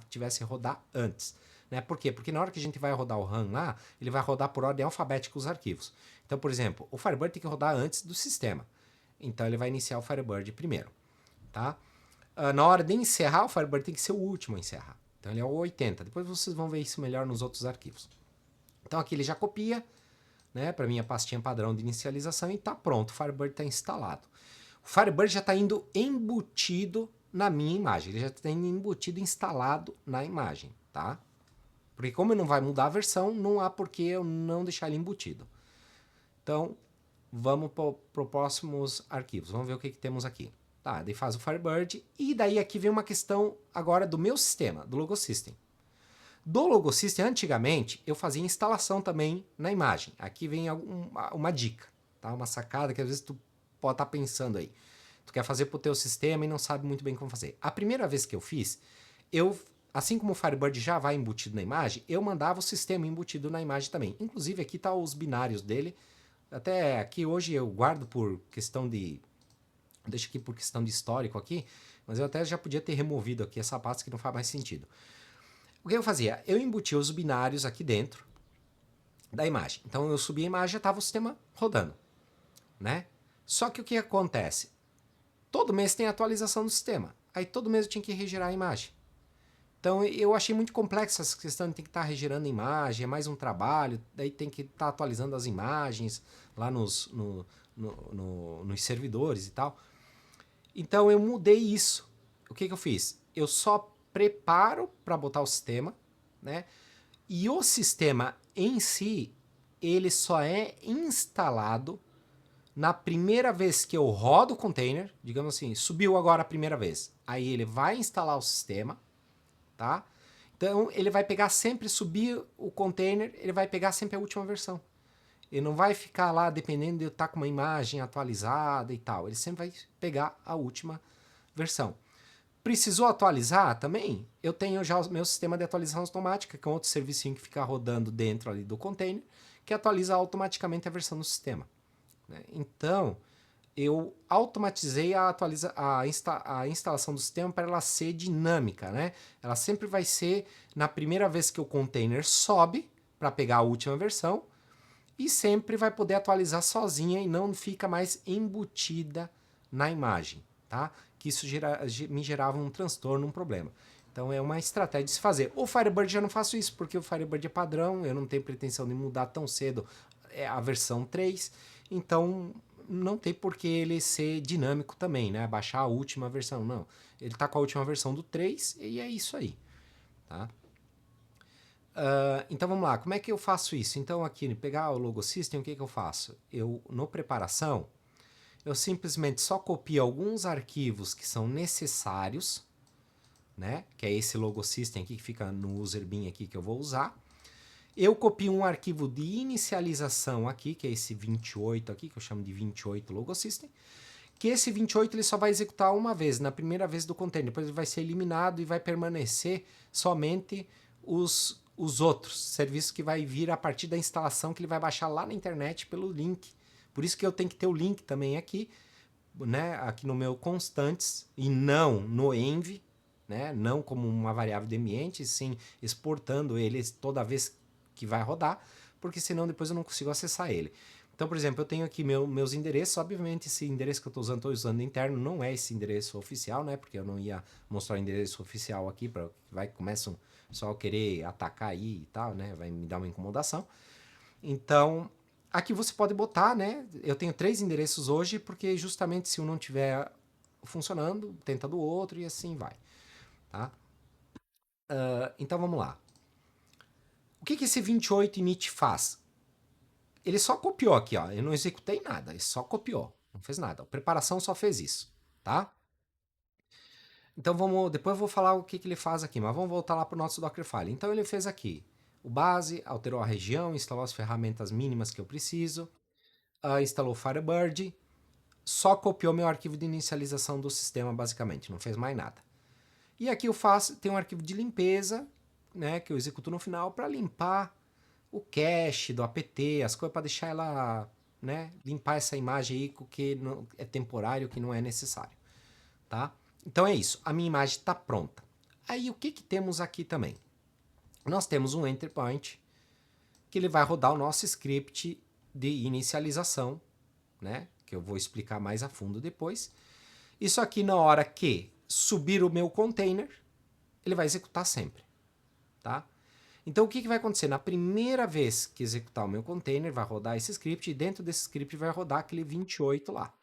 que tivesse rodar antes. Né? Por quê? Porque na hora que a gente vai rodar o run lá, ele vai rodar por ordem alfabética os arquivos. Então, por exemplo, o Firebird tem que rodar antes do sistema. Então ele vai iniciar o Firebird primeiro. Tá? Na hora de encerrar, o Firebird tem que ser o último a encerrar. Então ele é o 80. Depois vocês vão ver isso melhor nos outros arquivos. Então aqui ele já copia, né, para minha pastinha padrão de inicialização e está pronto, o Firebird está instalado. O Firebird já está indo embutido na minha imagem, ele já está indo embutido, instalado na imagem, tá? Porque como não vai mudar a versão, não há por que eu não deixar ele embutido. Então, vamos para os próximos arquivos, vamos ver o que temos aqui. Tá, daí faz o Firebird, e daí aqui vem uma questão agora do meu sistema, do Logosystem. Do Logosystem, antigamente, eu fazia instalação também na imagem. Aqui vem uma dica, tá? Uma sacada que às vezes tu pode estar pensando aí. Tu quer fazer para o teu sistema e não sabe muito bem como fazer. A primeira vez que eu fiz, assim como o Firebird já vai embutido na imagem, eu mandava o sistema embutido na imagem também. Inclusive aqui tá os binários dele. Até aqui hoje eu guardo por questão de... Deixa aqui por questão de histórico aqui, mas eu até já podia ter removido aqui essa pasta que não faz mais sentido. O que eu fazia? Eu embutia os binários aqui dentro da imagem. Então eu subia a imagem e já estava o sistema rodando, né? Só que o que acontece? Todo mês tem atualização do sistema. Aí todo mês eu tinha que regerar a imagem. Então eu achei muito complexa essa questão de ter que estar regerando a imagem, é mais um trabalho, daí tem que estar atualizando as imagens lá nos servidores e tal. Então eu mudei isso. O que eu fiz? Eu só preparo para botar o sistema, né? E o sistema em si, ele só é instalado na primeira vez que eu rodo o container, digamos assim, subiu agora a primeira vez. Aí ele vai instalar o sistema, tá? Então ele vai pegar sempre, subir o container, ele vai pegar sempre a última versão. Ele não vai ficar lá dependendo de eu estar com uma imagem atualizada e tal. Ele sempre vai pegar a última versão. Precisou atualizar também? Eu tenho já o meu sistema de atualização automática, que é um outro serviço que fica rodando dentro ali do container, que atualiza automaticamente a versão do sistema. Né? Então, eu automatizei a instalação do sistema para ela ser dinâmica. Né? Ela sempre vai ser na primeira vez que o container sobe para pegar a última versão, e sempre vai poder atualizar sozinha e não fica mais embutida na imagem, tá? Que isso me gerava um transtorno, um problema. Então é uma estratégia de se fazer. O Firebird já não faço isso, porque o Firebird é padrão, eu não tenho pretensão de mudar tão cedo a versão 3, então não tem por que ele ser dinâmico também, né? Baixar a última versão, não. Ele está com a última versão do 3 e é isso aí, tá? Então vamos lá, como é que eu faço isso? Então aqui, pegar o Logosystem, o que eu faço? No preparação, eu simplesmente só copio alguns arquivos que são necessários, né? Que é esse Logosystem aqui que fica no user bin aqui que eu vou usar. Eu copio um arquivo de inicialização aqui, que é esse 28 aqui, que eu chamo de 28 Logosystem, que esse 28 ele só vai executar uma vez, na primeira vez do container, depois ele vai ser eliminado e vai permanecer somente os outros serviços que vai vir a partir da instalação que ele vai baixar lá na internet pelo link. Por isso que eu tenho que ter o link também aqui, né, aqui no meu constantes e não no env, né, não como uma variável de ambiente, sim exportando ele toda vez que vai rodar, porque senão depois eu não consigo acessar ele. Então, por exemplo, eu tenho aqui meus endereços. Obviamente, esse endereço que eu estou usando interno não é esse endereço oficial, né? Porque eu não ia mostrar o endereço oficial aqui, para vai começam só a querer atacar aí e tal, né? Vai me dar uma incomodação. Então, aqui você pode botar, né? Eu tenho 3 endereços hoje, porque justamente se um não tiver funcionando, tenta do outro e assim vai, tá? Então vamos lá. O que esse 28 init faz? Ele só copiou aqui, ó. Eu não executei nada, ele só copiou. Não fez nada. A preparação só fez isso, tá? Então vamos. Depois eu vou falar o que ele faz aqui, mas vamos voltar lá para o nosso Dockerfile. Então ele fez aqui o base, alterou a região, instalou as ferramentas mínimas que eu preciso, instalou Firebird, só copiou meu arquivo de inicialização do sistema, basicamente, não fez mais nada. E aqui eu faço, tem um arquivo de limpeza, né, que eu executo no final para limpar o cache do apt, as coisas para deixar ela, né, limpar essa imagem aí que não, é temporário, que não é necessário, tá? Então é isso, a minha imagem está pronta. Aí o que temos aqui também? Nós temos um enter point que ele vai rodar o nosso script de inicialização, né, que eu vou explicar mais a fundo depois. Isso aqui na hora que subir o meu container, ele vai executar sempre, tá? Então o que vai acontecer? Na primeira vez que executar o meu container, vai rodar esse script e dentro desse script vai rodar aquele 28 lá,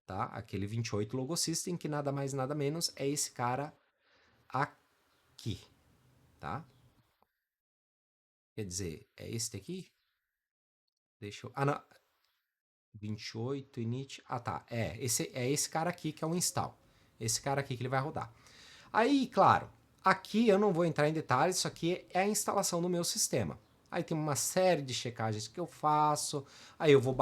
tá? Aquele 28 logo system, que nada mais nada menos é esse cara aqui, tá? Quer dizer, é este aqui? Deixa eu... Ah, não. 28 init... Ah, tá. É esse cara aqui que é o install. Esse cara aqui que ele vai rodar. Aí, claro, aqui eu não vou entrar em detalhes, isso aqui é a instalação do meu sistema. Aí tem uma série de checagens que eu faço, aí eu vou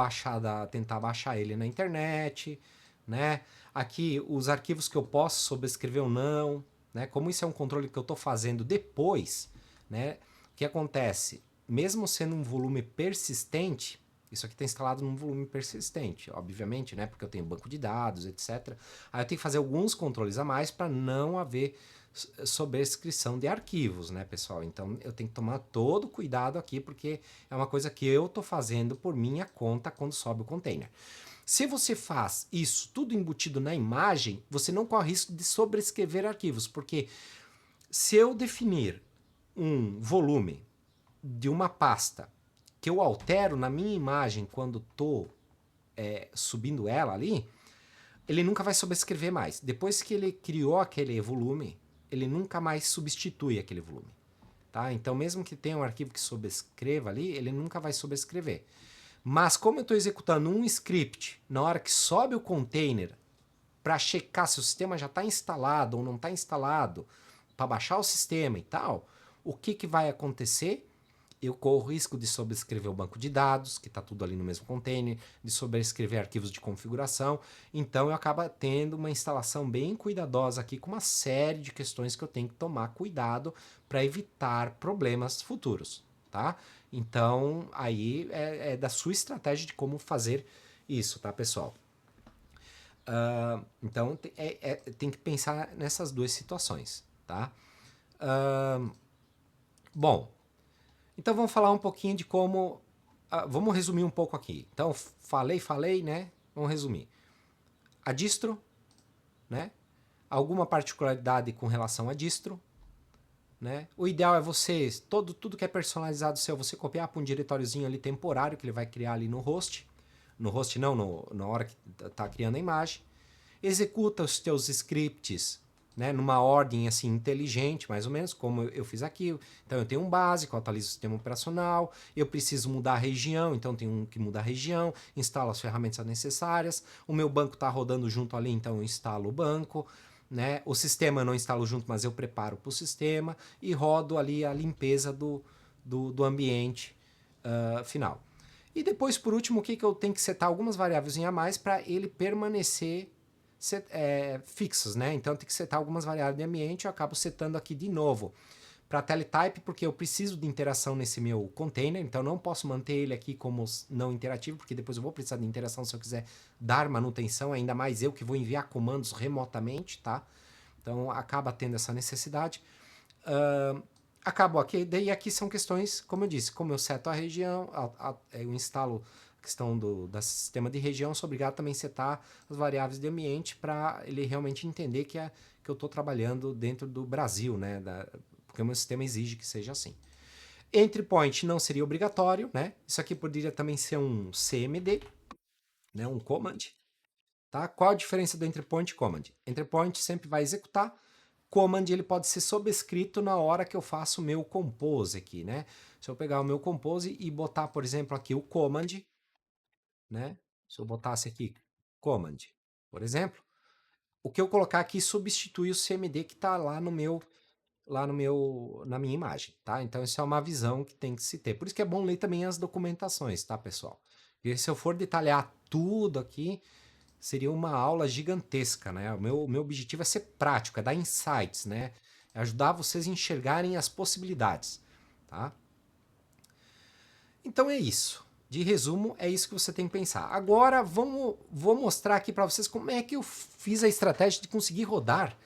tentar baixar ele na internet, né? Aqui os arquivos que eu posso sobrescrever ou não, né? Como isso é um controle que eu estou fazendo depois, né? O que acontece? Mesmo sendo um volume persistente, isso aqui está instalado num volume persistente, obviamente, né? Porque eu tenho banco de dados, etc. Aí eu tenho que fazer alguns controles a mais para não haver sobrescrição de arquivos, né, pessoal? Então eu tenho que tomar todo cuidado aqui, porque é uma coisa que eu estou fazendo por minha conta quando sobe o container. Se você faz isso tudo embutido na imagem, você não corre risco de sobrescrever arquivos, porque se eu definir um volume de uma pasta que eu altero na minha imagem quando estou subindo ela ali, ele nunca vai sobrescrever mais. Depois que ele criou aquele volume, ele nunca mais substitui aquele volume. Tá? Então, mesmo que tenha um arquivo que sobrescreva ali, ele nunca vai sobrescrever. Mas como eu estou executando um script na hora que sobe o container para checar se o sistema já está instalado ou não está instalado, para baixar o sistema e tal, o que vai acontecer? Eu corro o risco de sobrescrever o banco de dados, que está tudo ali no mesmo container, de sobrescrever arquivos de configuração. Então eu acabo tendo uma instalação bem cuidadosa aqui, com uma série de questões que eu tenho que tomar cuidado para evitar problemas futuros, tá? Então aí é da sua estratégia de como fazer isso, tá, pessoal? Então tem que pensar nessas duas situações, tá? Bom, então vamos falar um pouquinho de como. Vamos resumir um pouco aqui. Então, falei, né? Vamos resumir. A distro, né? Alguma particularidade com relação à distro, né? O ideal é você, tudo que é personalizado seu, você copiar para um diretóriozinho ali temporário que ele vai criar ali no host. No host não, na hora que está criando a imagem. Executa os teus scripts, né, numa ordem assim inteligente, mais ou menos, como eu fiz aqui. Então eu tenho um básico, atualizo o sistema operacional, eu preciso mudar a região, então tenho que mudar a região, instalo as ferramentas necessárias, o meu banco está rodando junto ali, então eu instalo o banco, né? O sistema eu não instalo junto, mas eu preparo para o sistema e rodo ali a limpeza do ambiente final. E depois, por último, o que eu tenho que setar algumas variáveis a mais para ele permanecer fixos, né? Então tem que setar algumas variáveis de ambiente, eu acabo setando aqui de novo para teletype, porque eu preciso de interação nesse meu container, então não posso manter ele aqui como não interativo, porque depois eu vou precisar de interação se eu quiser dar manutenção, ainda mais eu que vou enviar comandos remotamente, tá? Então acaba tendo essa necessidade. Acabou aqui, daí aqui são questões, como eu disse, como eu seto a região, eu instalo questão do sistema de região, sou obrigado também a setar as variáveis de ambiente para ele realmente entender que eu estou trabalhando dentro do Brasil, né? Porque o meu sistema exige que seja assim. Entry point não seria obrigatório, né? Isso aqui poderia também ser um CMD, né? Um command. Tá? Qual a diferença do entry point e command? Entry point sempre vai executar, command ele pode ser sobrescrito na hora que eu faço o meu compose aqui, né? Se eu pegar o meu compose e botar, por exemplo, aqui o command, né? Se eu botasse aqui command, por exemplo, o que eu colocar aqui substitui o CMD que está na minha imagem, tá? Então isso é uma visão que tem que se ter. Por isso que é bom ler também as documentações, tá, pessoal? Porque se eu for detalhar tudo aqui, seria uma aula gigantesca, né? O meu objetivo é ser prático, é dar insights, né? É ajudar vocês a enxergarem as possibilidades, tá? Então é isso. De resumo, é isso que você tem que pensar. Agora, vou mostrar aqui para vocês como é que eu fiz a estratégia de conseguir rodar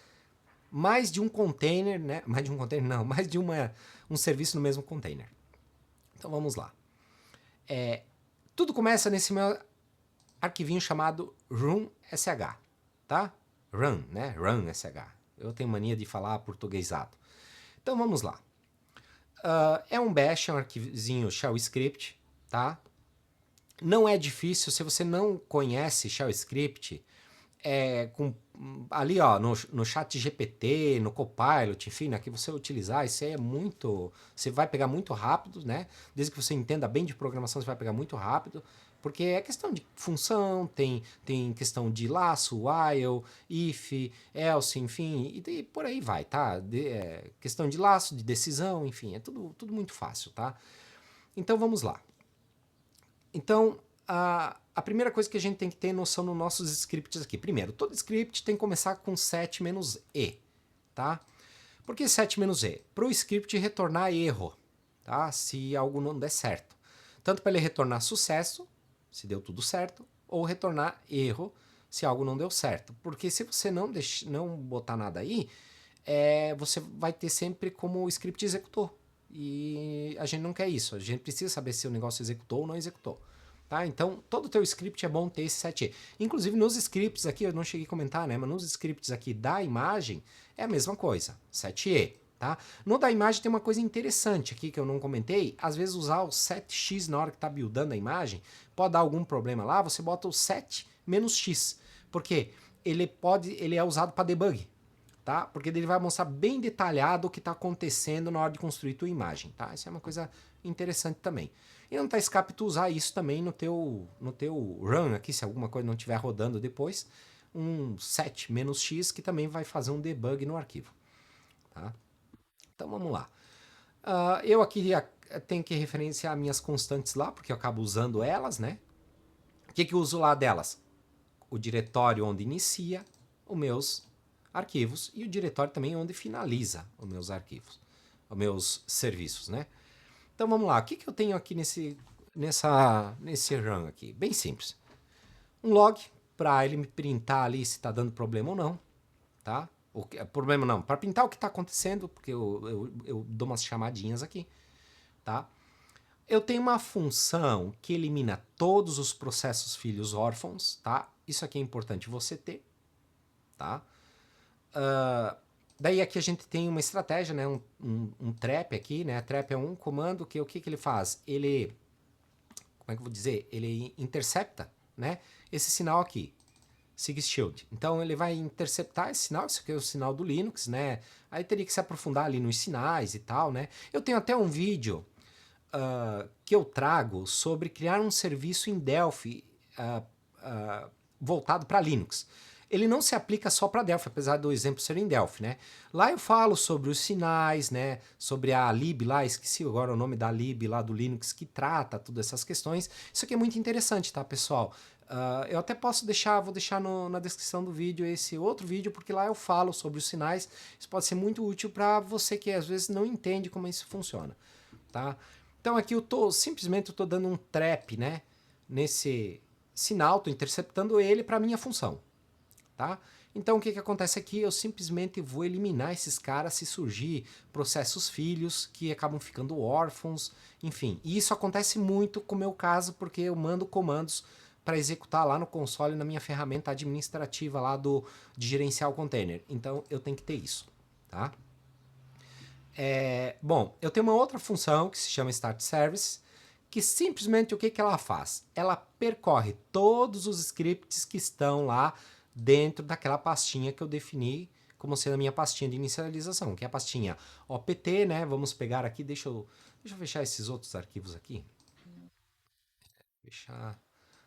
mais de um container, né? Mais de um container, não, mais de um serviço no mesmo container. Então vamos lá. Tudo começa nesse meu arquivinho chamado runsh, tá? Run, né? Runsh. Eu tenho mania de falar portuguesado. Então vamos lá. É um bash, é um arquivinho shell script, tá? Não é difícil, se você não conhece shell script, ali ó, no chat GPT, no Copilot, enfim, né, que você utilizar, isso aí é muito. Você vai pegar muito rápido, né? Desde que você entenda bem de programação, você vai pegar muito rápido. Porque é questão de função, tem questão de laço, while, if, else, enfim, e por aí vai, tá? Questão de laço, de decisão, enfim, é tudo muito fácil, tá? Então vamos lá. Então, a primeira coisa que a gente tem que ter noção nos nossos scripts aqui. Primeiro, todo script tem que começar com set-e, tá? Por que set-e? Para o script retornar erro, tá? Se algo não der certo. Tanto para ele retornar sucesso, se deu tudo certo, ou retornar erro, se algo não deu certo. Porque se você não botar nada aí, você vai ter sempre como o script executou. E a gente não quer isso. A gente precisa saber se o negócio executou ou não executou. Tá? Então, todo o teu script é bom ter esse set. Inclusive, nos scripts aqui, eu não cheguei a comentar, né? Mas nos scripts aqui da imagem, é a mesma coisa. Set. Tá? No da imagem tem uma coisa interessante aqui que eu não comentei. Às vezes usar o setx na hora que está buildando a imagem pode dar algum problema lá. Você bota o set menos x. Por quê? Ele é usado para debug. Tá? Porque ele vai mostrar bem detalhado o que está acontecendo na hora de construir tua imagem, tá? Isso é uma coisa interessante também. E não tá escape tu usar isso também no teu run aqui, se alguma coisa não estiver rodando depois, um set menos x que também vai fazer um debug no arquivo, tá? Então vamos lá. Eu aqui tenho que referenciar minhas constantes lá, porque eu acabo usando elas, né? O que eu uso lá delas? O diretório onde inicia os meus arquivos e o diretório também onde finaliza os meus arquivos, os meus serviços, né? Então vamos lá, o que eu tenho aqui nesse run aqui? Bem simples. Um log para ele me printar ali se está dando problema ou não, tá? Problema não, para printar o que está acontecendo, porque eu dou umas chamadinhas aqui, tá? Eu tenho uma função que elimina todos os processos filhos órfãos, tá? Isso aqui é importante você ter, tá? Daí aqui a gente tem uma estratégia, né? Um trap aqui, né? Trap é um comando que o que ele faz? Ele, como é que eu vou dizer? Ele intercepta, né? Esse sinal aqui, SIG-Shield. Então ele vai interceptar esse sinal, isso aqui é o sinal do Linux, né? Aí teria que se aprofundar ali nos sinais e tal, né? Eu tenho até um vídeo que eu trago sobre criar um serviço em Delphi voltado para Linux. Ele não se aplica só para Delphi, apesar do exemplo ser em Delphi, né? Lá eu falo sobre os sinais, né? Sobre a lib lá, esqueci agora o nome da lib lá do Linux que trata todas essas questões. Isso aqui é muito interessante, tá, pessoal? Eu até vou deixar na descrição do vídeo esse outro vídeo, porque lá eu falo sobre os sinais. Isso pode ser muito útil para você que às vezes não entende como isso funciona, tá? Então aqui eu simplesmente estou dando um trap, né? Nesse sinal, estou interceptando ele para minha função. Tá? Então o que acontece aqui? Eu simplesmente vou eliminar esses caras se surgir processos filhos que acabam ficando órfãos, enfim. E isso acontece muito com o meu caso, porque eu mando comandos para executar lá no console, na minha ferramenta administrativa lá de gerenciar o container. Então eu tenho que ter isso, tá? Bom, eu tenho uma outra função que se chama Start Service, que simplesmente o que ela faz? Ela percorre todos os scripts que estão lá dentro daquela pastinha que eu defini como sendo a minha pastinha de inicialização, que é a pastinha OPT, né? Vamos pegar aqui, deixa eu fechar esses outros arquivos aqui. Fechar.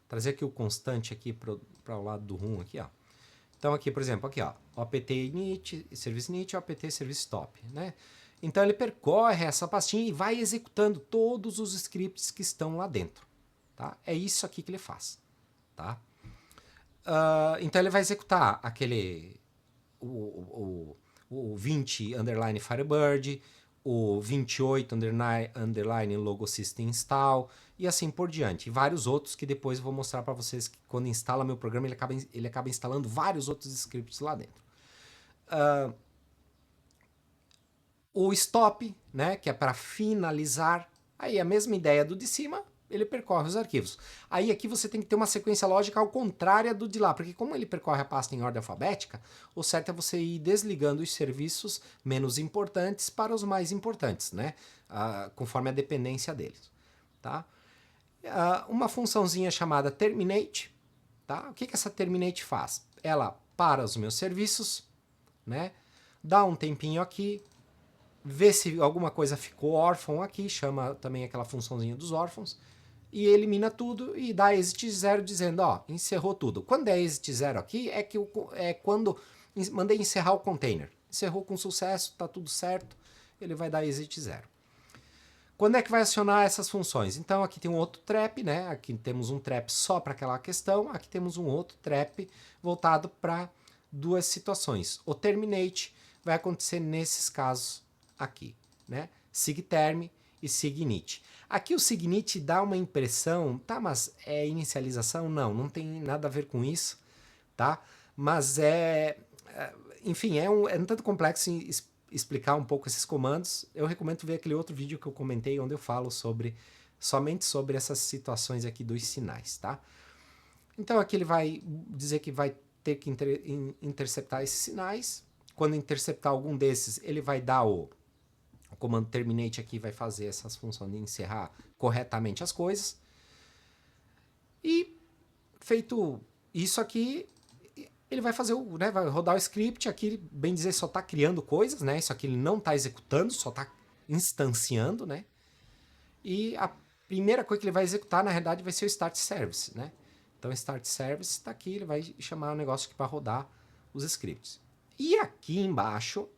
Trazer aqui o constante aqui para o lado do RUM aqui, ó. Então aqui, por exemplo, aqui ó, opt init, service init, opt service stop, né? Então ele percorre essa pastinha e vai executando todos os scripts que estão lá dentro, tá? É isso aqui que ele faz, tá? Então ele vai executar aquele o 20 underline Firebird, o 28 underline logo system install e assim por diante. E vários outros que depois eu vou mostrar para vocês que quando instala meu programa ele acaba instalando vários outros scripts lá dentro. O stop, né, que é para finalizar, aí a mesma ideia do de cima, ele percorre os arquivos. Aí aqui você tem que ter uma sequência lógica ao contrário do de lá, porque como ele percorre a pasta em ordem alfabética, o certo é você ir desligando os serviços menos importantes para os mais importantes, né? Conforme a dependência deles. Tá? Uma funçãozinha chamada terminate. Tá? O que essa terminate faz? Ela para os meus serviços, né? Dá um tempinho aqui, vê se alguma coisa ficou órfão aqui, chama também aquela funçãozinha dos órfãos, e elimina tudo e dá exit 0 dizendo, ó, encerrou tudo. Quando é exit 0 aqui, é quando mandei encerrar o container. Encerrou com sucesso, tá tudo certo, ele vai dar exit 0. Quando é que vai acionar essas funções? Então aqui tem um outro trap, né? Aqui temos um trap só para aquela questão, aqui temos um outro trap voltado para duas situações. O terminate vai acontecer nesses casos aqui, né? Sigterm e signit. Aqui o signit dá uma impressão, tá, mas é inicialização? Não, não tem nada a ver com isso, tá? Mas enfim, é um tanto complexo explicar um pouco esses comandos. Eu recomendo ver aquele outro vídeo que eu comentei onde eu falo somente sobre essas situações aqui dos sinais, tá? Então aqui ele vai dizer que vai ter que interceptar esses sinais. Quando interceptar algum desses, ele vai dar o comando terminate aqui, vai fazer essas funções de encerrar corretamente as coisas. E feito isso aqui, ele vai fazer né, vai rodar o script aqui, bem dizer, só está criando coisas, né? Isso aqui ele não está executando, só está instanciando, né? E a primeira coisa que ele vai executar, na realidade, vai ser o start service, né? Então, o start service está aqui, ele vai chamar o negócio aqui para rodar os scripts. E aqui embaixo,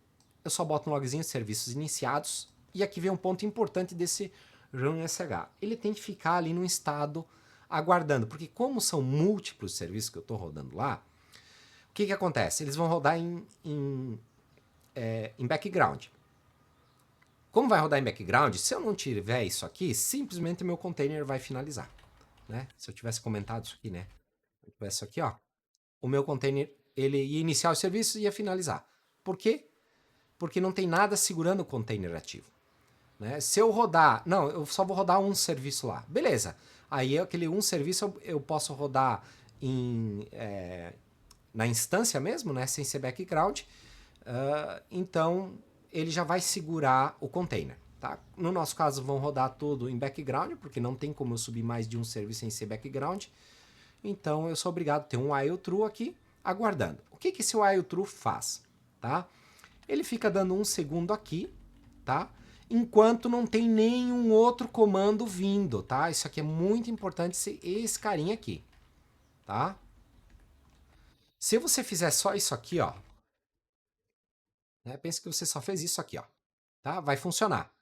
eu só boto um logzinho de serviços iniciados, e aqui vem um ponto importante desse run.sh. Ele tem que ficar ali num estado aguardando, porque como são múltiplos serviços que eu estou rodando lá, o que acontece? Eles vão rodar em background. Como vai rodar em background, se eu não tiver isso aqui, simplesmente o meu container vai finalizar. Né? Se eu tivesse comentado isso aqui, né? Se eu tivesse isso aqui, ó, o meu container ele ia iniciar o serviço e ia finalizar. Por quê? Porque não tem nada segurando o container ativo. Né? Se eu rodar... Não, eu só vou rodar um serviço lá. Beleza. Aí aquele um serviço eu posso rodar na instância mesmo, né? Sem ser background. Então, ele já vai segurar o container. Tá? No nosso caso, vão rodar tudo em background, porque não tem como eu subir mais de um serviço sem ser background. Então, eu sou obrigado a ter um while true aqui, aguardando. O que esse while true faz? Tá? Ele fica dando um segundo aqui, tá? Enquanto não tem nenhum outro comando vindo, tá? Isso aqui é muito importante, esse carinha aqui, tá? Se você fizer só isso aqui, ó, né, pensa que você só fez isso aqui, ó, tá? Vai funcionar.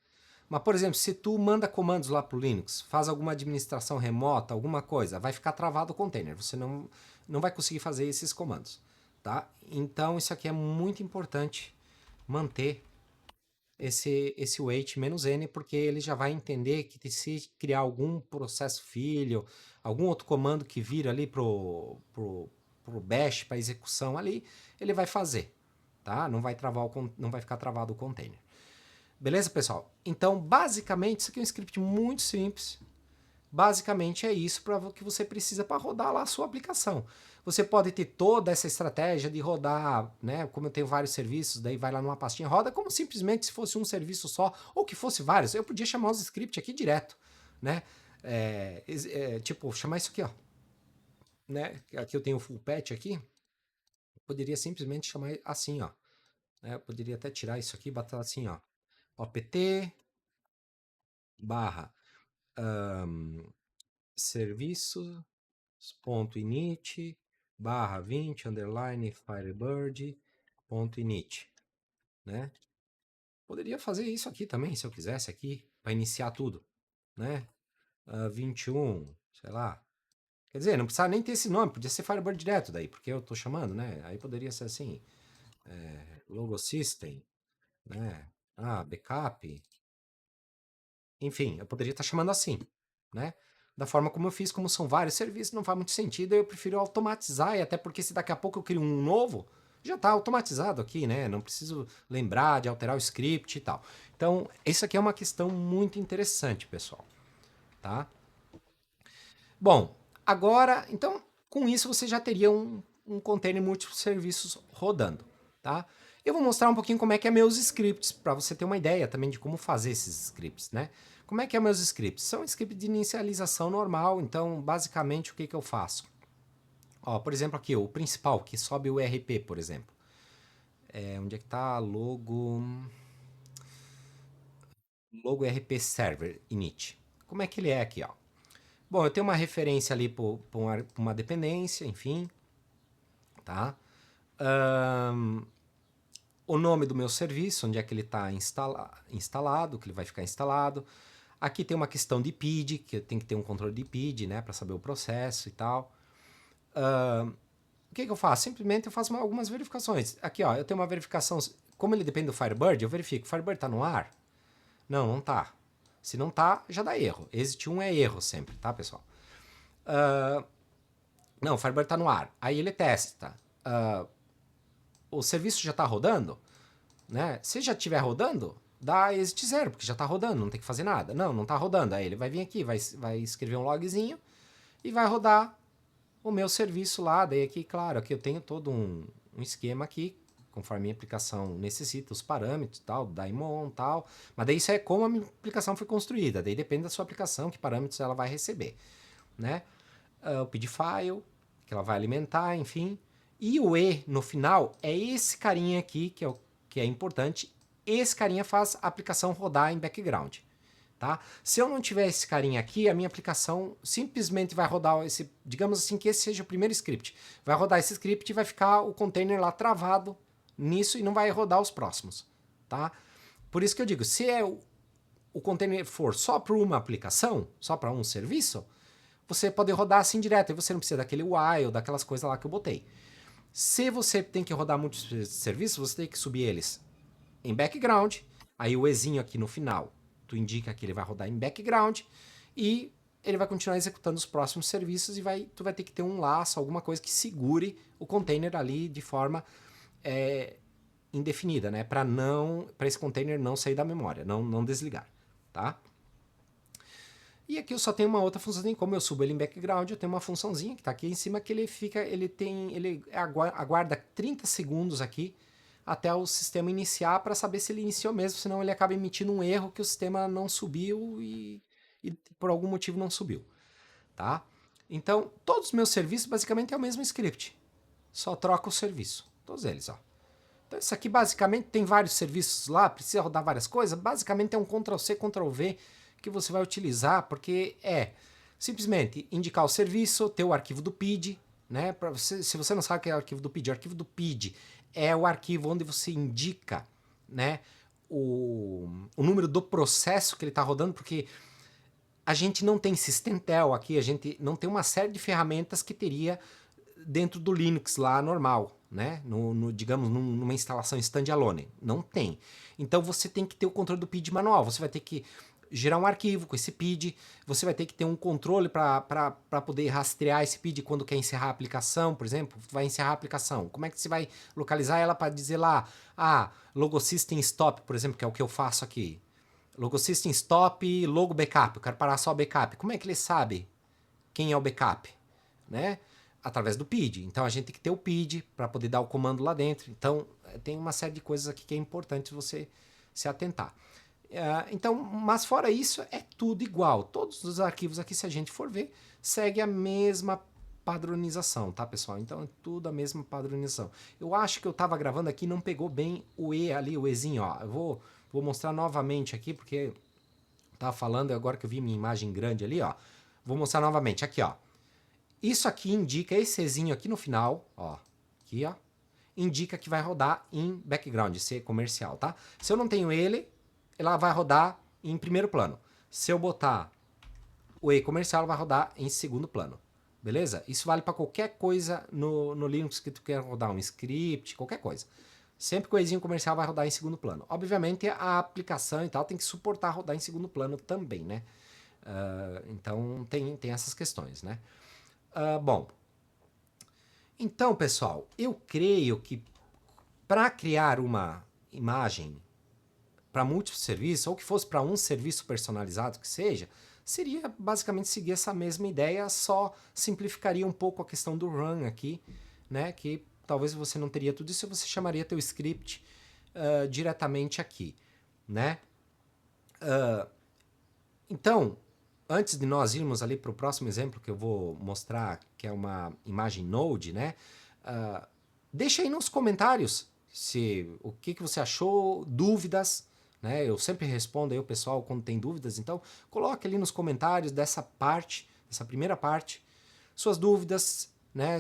Mas, por exemplo, se tu manda comandos lá para o Linux, faz alguma administração remota, alguma coisa, vai ficar travado o container. Você não vai conseguir fazer esses comandos, tá? Então, isso aqui é muito importante manter esse wait "-n", porque ele já vai entender que se criar algum processo filho, algum outro comando que vira ali pro pro bash, para execução ali, ele vai fazer, tá? Não vai não vai ficar travado o container. Beleza, pessoal? Então, basicamente, isso aqui é um script muito simples. Basicamente é isso para que você precisa para rodar lá a sua aplicação. Você pode ter toda essa estratégia de rodar, né? Como eu tenho vários serviços, daí vai lá numa pastinha, roda como simplesmente se fosse um serviço só, ou que fosse vários. Eu podia chamar os scripts aqui direto, né? Tipo, chamar isso aqui, ó. Né? Aqui eu tenho o full patch aqui. Eu poderia simplesmente chamar assim, ó. Né? Eu poderia até tirar isso aqui e botar assim, ó. opt barra serviços.init barra 20 underline firebird.init, né? Poderia fazer isso aqui também, se eu quisesse aqui, para iniciar tudo, né? 21, sei lá. Quer dizer, não precisava nem ter esse nome, podia ser Firebird direto daí, porque eu tô chamando, né? Aí poderia ser assim, logo system, né? Backup. Enfim, eu poderia estar chamando assim, né? Da forma como eu fiz, como são vários serviços, não faz muito sentido, eu prefiro automatizar, e até porque se daqui a pouco eu crio um novo, já está automatizado aqui, né? Não preciso lembrar de alterar o script e tal. Então, isso aqui é uma questão muito interessante, pessoal, tá? Bom, agora, então, com isso você já teria um container múltiplos serviços rodando, tá? Eu vou mostrar um pouquinho como é que é meus scripts, para você ter uma ideia também de como fazer esses scripts, né? Como é que é meus scripts? São scripts de inicialização normal, então, basicamente, o que eu faço? Ó, por exemplo, aqui, o principal, que sobe o RP, por exemplo. Onde é que tá? Logo RP Server init. Como é que ele é aqui, ó? Bom, eu tenho uma referência ali para uma dependência, enfim, tá? O nome do meu serviço, onde é que ele está instalado, que ele vai ficar instalado. Aqui tem uma questão de PID, que tem que ter um controle de PID, né, para saber o processo e tal. O que eu faço? Simplesmente eu faço algumas verificações. Aqui, ó, eu tenho uma verificação, como ele depende do Firebird, eu verifico, o Firebird está no ar? Não, não está. Se não está, já dá erro. Exit 1 é erro sempre, tá, pessoal? Não, o Firebird está no ar. Aí ele testa. O serviço já está rodando? Né? Se já estiver rodando, dá exit 0, porque já está rodando, não tem que fazer nada. Não, não está rodando. Aí ele vai vir aqui, vai escrever um logzinho e vai rodar o meu serviço lá. Daí aqui, claro, aqui eu tenho todo um esquema aqui, conforme a minha aplicação necessita, os parâmetros, tal, daimon, tal. Mas daí isso é como a minha aplicação foi construída. Daí depende da sua aplicação, que parâmetros ela vai receber, né? O PID file, que ela vai alimentar, enfim. E o E no final é esse carinha aqui, que é importante. Esse carinha faz a aplicação rodar em background. Tá? Se eu não tiver esse carinha aqui, a minha aplicação simplesmente vai rodar esse, digamos assim que esse seja o primeiro script. Vai rodar esse script e vai ficar o container lá travado nisso e não vai rodar os próximos, tá? Por isso que eu digo, se o container for só para uma aplicação, só para um serviço, você pode rodar assim direto, e você não precisa daquele while, daquelas coisas lá que eu botei. Se você tem que rodar muitos serviços, você tem que subir eles em background, aí o Ezinho aqui no final, tu indica que ele vai rodar em background, e ele vai continuar executando os próximos serviços e tu vai ter que ter um laço, alguma coisa que segure o container ali de forma indefinida, né? Para esse container não sair da memória, não desligar, tá? E aqui eu só tenho uma outra funçãozinha, como eu subo ele em background, eu tenho uma funçãozinha que está aqui em cima que ele aguarda 30 segundos aqui até o sistema iniciar para saber se ele iniciou mesmo, senão ele acaba emitindo um erro que o sistema não subiu e por algum motivo não subiu, tá? Então, todos os meus serviços basicamente é o mesmo script, só troca o serviço, todos eles, ó. Então isso aqui basicamente tem vários serviços lá, precisa rodar várias coisas, basicamente é um Ctrl+C, Ctrl+V que você vai utilizar, porque é simplesmente indicar o serviço, ter o arquivo do PID, né? Se você não sabe o que é o arquivo do PID, o arquivo do PID é o arquivo onde você indica, né, o número do processo que ele está rodando, porque a gente não tem Systentel aqui, a gente não tem uma série de ferramentas que teria dentro do Linux lá normal, né? Digamos, numa instalação standalone. Não tem. Então você tem que ter o controle do PID manual. Você vai ter que gerar um arquivo com esse PID, você vai ter que ter um controle para poder rastrear esse PID quando quer encerrar a aplicação, por exemplo, vai encerrar a aplicação. Como é que você vai localizar ela para dizer lá, logo system stop, por exemplo, que é o que eu faço aqui. Logo system stop, logo backup, eu quero parar só backup. Como é que ele sabe quem é o backup? Né? Através do PID. Então a gente tem que ter o PID para poder dar o comando lá dentro. Então tem uma série de coisas aqui que é importante você se atentar. Então, mas fora isso, é tudo igual. Todos os arquivos aqui, se a gente for ver, segue a mesma padronização, tá, pessoal? Então, é tudo a mesma padronização. Eu acho que eu estava gravando aqui e não pegou bem o E ali, o Ezinho, ó. Eu vou mostrar novamente aqui, porque eu tava falando, agora que eu vi minha imagem grande ali, ó. Vou mostrar novamente, aqui, ó. Isso aqui indica, esse Ezinho aqui no final, ó. Aqui, ó. Indica que vai rodar em background, ser comercial, tá? Se eu não tenho ele, ela vai rodar em primeiro plano. Se eu botar o E comercial, ela vai rodar em segundo plano. Beleza? Isso vale para qualquer coisa no Linux que tu quer rodar, um script, qualquer coisa. Sempre que o Ezinho comercial vai rodar em segundo plano. Obviamente, a aplicação e tal tem que suportar rodar em segundo plano também, né? Então, tem essas questões, né? Bom, então, pessoal, eu creio que para criar uma imagem para múltiplos serviços, ou que fosse para um serviço personalizado que seja, seria basicamente seguir essa mesma ideia, só simplificaria um pouco a questão do run aqui, né? Que talvez você não teria tudo isso, você chamaria teu script diretamente aqui, né? Então, antes de nós irmos ali para o próximo exemplo que eu vou mostrar, que é uma imagem Node, né? Deixa aí nos comentários o que você achou, dúvidas, né? Eu sempre respondo aí o pessoal quando tem dúvidas, então coloque ali nos comentários dessa parte, dessa primeira parte, suas dúvidas, né?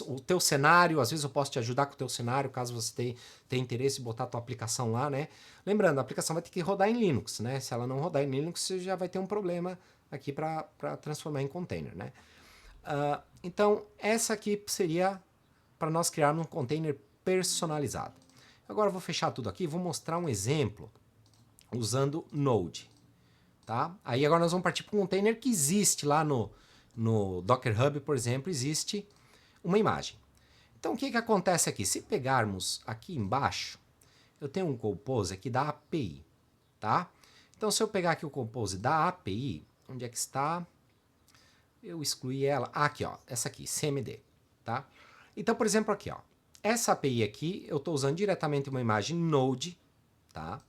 O teu cenário, às vezes eu posso te ajudar com o teu cenário, caso você tenha interesse em botar a tua aplicação lá, né? Lembrando, a aplicação vai ter que rodar em Linux, né? Se ela não rodar em Linux, você já vai ter um problema aqui para transformar em container, né? Então, essa aqui seria para nós criarmos um container personalizado. Agora eu vou fechar tudo aqui e vou mostrar um exemplo usando Node. Tá? Aí agora nós vamos partir para um container que existe lá no Docker Hub, por exemplo, existe uma imagem. Então o que acontece aqui? Se pegarmos aqui embaixo, eu tenho um compose aqui da API. Tá? Então se eu pegar aqui o compose da API, onde é que está? Eu excluí ela. Aqui, ó, essa aqui, CMD. Tá? Então, por exemplo, aqui, ó, essa API aqui, eu estou usando diretamente uma imagem Node, tá?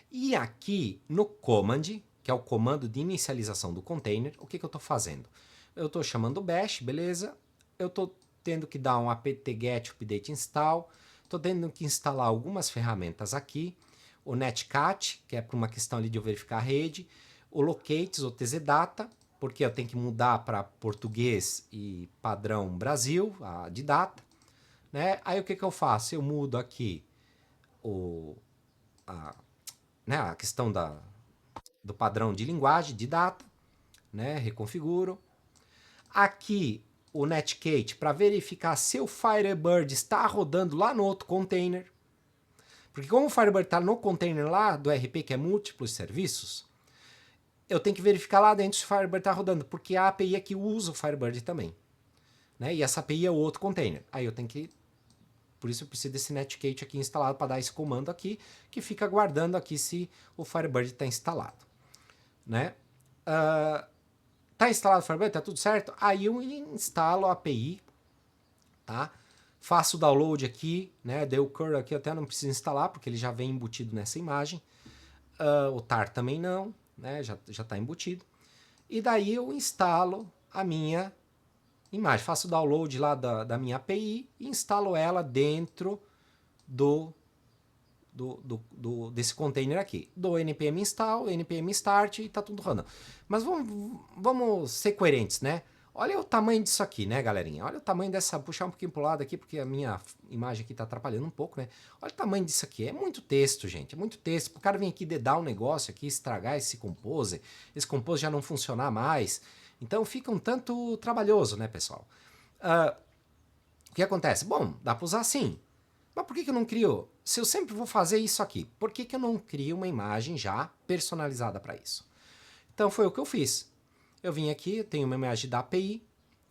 E aqui no command, que é o comando de inicialização do container, o que eu estou fazendo? Eu estou chamando o bash, beleza? Eu estou tendo que dar um apt-get update install, estou tendo que instalar algumas ferramentas aqui, o netcat, que é para uma questão ali de eu verificar a rede, o locates, o tzData, porque eu tenho que mudar para português e padrão Brasil, de data, né? Aí o que eu faço? Eu mudo aqui a questão do padrão de linguagem, de data, né? Reconfiguro. Aqui o netcat para verificar se o Firebird está rodando lá no outro container. Porque como o Firebird está no container lá do RP, que é múltiplos serviços, eu tenho que verificar lá dentro se o Firebird está rodando, porque a API aqui usa o Firebird também. Né? E essa API é o outro container. Aí eu tenho que... Por isso eu preciso desse netcat aqui instalado para dar esse comando aqui, que fica guardando aqui se o Firebird está instalado. Né? Tá instalado o Firebird? Tá tudo certo? Aí eu instalo a API, tá? Faço o download aqui, né? Deu o curl aqui, eu até não preciso instalar, porque ele já vem embutido nessa imagem. O tar também não, né? Já está embutido. E daí eu instalo a minha imagem, faço o download lá da minha API e instalo ela dentro desse container aqui. Dou npm install, npm start e tá tudo rodando. Mas vamos ser coerentes, né? Olha o tamanho disso aqui, né, galerinha? Olha o tamanho dessa... Puxar um pouquinho pro lado aqui, porque a minha imagem aqui tá atrapalhando um pouco, né? Olha o tamanho disso aqui. É muito texto, gente. É muito texto. O cara vir aqui dedar um negócio aqui, estragar esse compose já não funcionar mais. Então fica um tanto trabalhoso, né, pessoal? O que acontece? Bom, dá para usar sim. Mas por que eu não crio? Se eu sempre vou fazer isso aqui, por que eu não crio uma imagem já personalizada para isso? Então foi o que eu fiz. Eu vim aqui, eu tenho uma imagem da API,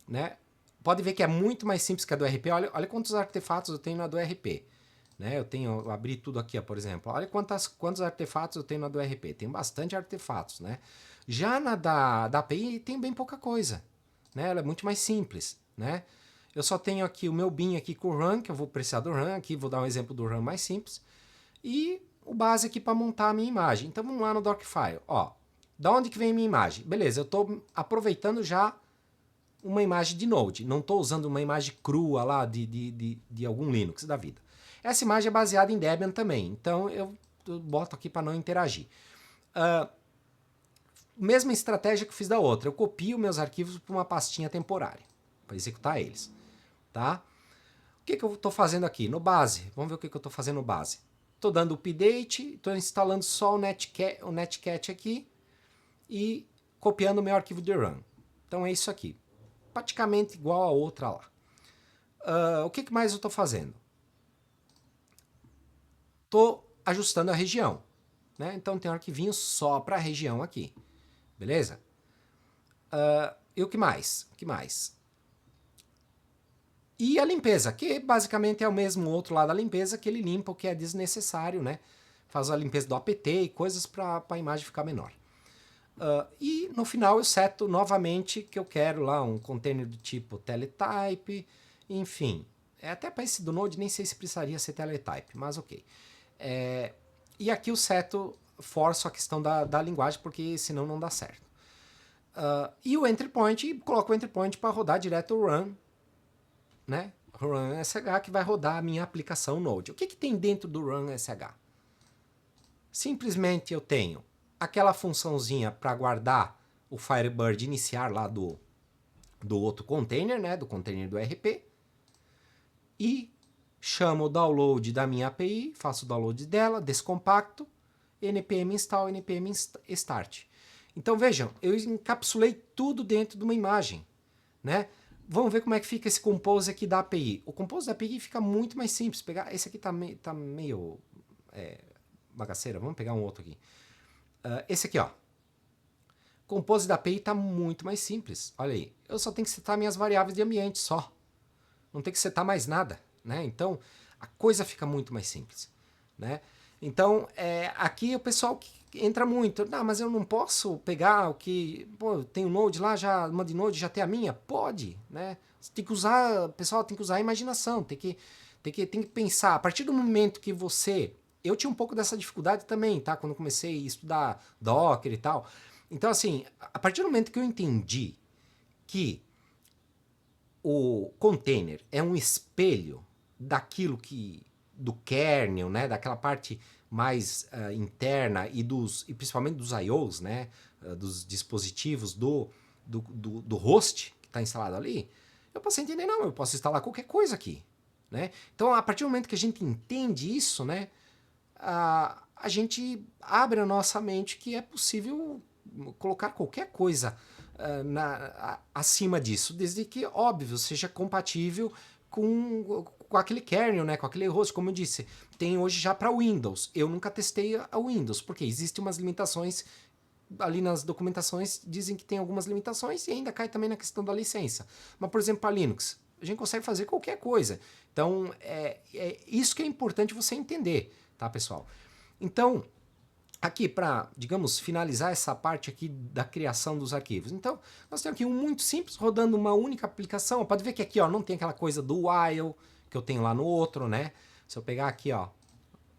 né? Pode ver que é muito mais simples que a do RP. Olha quantos artefatos eu tenho na do RP. Né? Eu abri tudo aqui, ó, por exemplo. Olha quantos artefatos eu tenho na do RP. Tem bastante artefatos, né? Já na da API tem bem pouca coisa. Né? Ela é muito mais simples, né? Eu só tenho aqui o meu bin aqui com o run, que eu vou precisar do run aqui, vou dar um exemplo do run mais simples. E o base aqui para montar a minha imagem. Então vamos lá no Docfile. Ó, da onde que vem a minha imagem? Beleza, eu estou aproveitando já uma imagem de Node. Não estou usando uma imagem crua lá de algum Linux da vida. Essa imagem é baseada em Debian também, então eu boto aqui para não interagir. Mesma estratégia que eu fiz da outra, eu copio meus arquivos para uma pastinha temporária, para executar eles. Tá? O que eu estou fazendo aqui? No base, vamos ver o que eu estou fazendo no base. Estou dando update, estou instalando só o Netcat aqui e copiando o meu arquivo de run. Então é isso aqui. Praticamente igual a outra lá. O que mais eu estou fazendo? Estou ajustando a região. Né? Então tem um arquivinho só para a região aqui. Beleza? E o que mais? O que mais? E a limpeza, que basicamente é o mesmo outro lado da limpeza, que ele limpa o que é desnecessário, né? Faz a limpeza do apt e coisas para a imagem ficar menor. E no final eu seto novamente que eu quero lá um container do tipo teletype, enfim. Até para esse do Node nem sei se precisaria ser teletype, mas ok. E aqui eu seto, forço a questão da linguagem, porque senão não dá certo. E o entry point, coloco o entry point para rodar direto o run, né? Run SH, que vai rodar a minha aplicação Node. O que tem dentro do run SH? Simplesmente eu tenho aquela funçãozinha para guardar o Firebird iniciar lá do outro container, né? Do container do RP. E chamo o download da minha API, faço o download dela, descompacto, npm install, npm start. Então vejam, eu encapsulei tudo dentro de uma imagem, né? Vamos ver como é que fica esse compose aqui da API. O compose da API fica muito mais simples. Pegar esse aqui tá meio bagaceira. Vamos pegar um outro aqui. Esse aqui, ó. Compose da API está muito mais simples. Olha aí. Eu só tenho que setar minhas variáveis de ambiente só. Não tem que setar mais nada, né? Então a coisa fica muito mais simples, né? Então aqui o pessoal entra muito. Não, mas eu não posso pegar o que. Pô, tem um Node lá, já uma de Node já tem a minha? Pode, né? Você tem que usar, o pessoal tem que usar a imaginação, tem que pensar. A partir do momento que você. Eu tinha um pouco dessa dificuldade também, tá? Quando comecei a estudar Docker e tal. Então, assim, a partir do momento que eu entendi que o container é um espelho daquilo que do kernel, né, daquela parte mais interna e principalmente dos I/Os, né, dos dispositivos do host que está instalado ali, eu passei a entender, não, eu posso instalar qualquer coisa aqui, né? Então, a partir do momento que a gente entende isso, né, a gente abre a nossa mente que é possível colocar qualquer coisa acima disso, desde que, óbvio, seja compatível com aquele kernel, né, com aquele host, como eu disse. Tem hoje já para Windows. Eu nunca testei a Windows, porque existem umas limitações ali nas documentações, dizem que tem algumas limitações e ainda cai também na questão da licença. Mas, por exemplo, para Linux, a gente consegue fazer qualquer coisa. Então, isso que é importante você entender, tá, pessoal? Então, aqui para, digamos, finalizar essa parte aqui da criação dos arquivos. Então, nós temos aqui um muito simples, rodando uma única aplicação. Pode ver que aqui, ó, não tem aquela coisa do while que eu tenho lá no outro, né? Se eu pegar aqui, ó,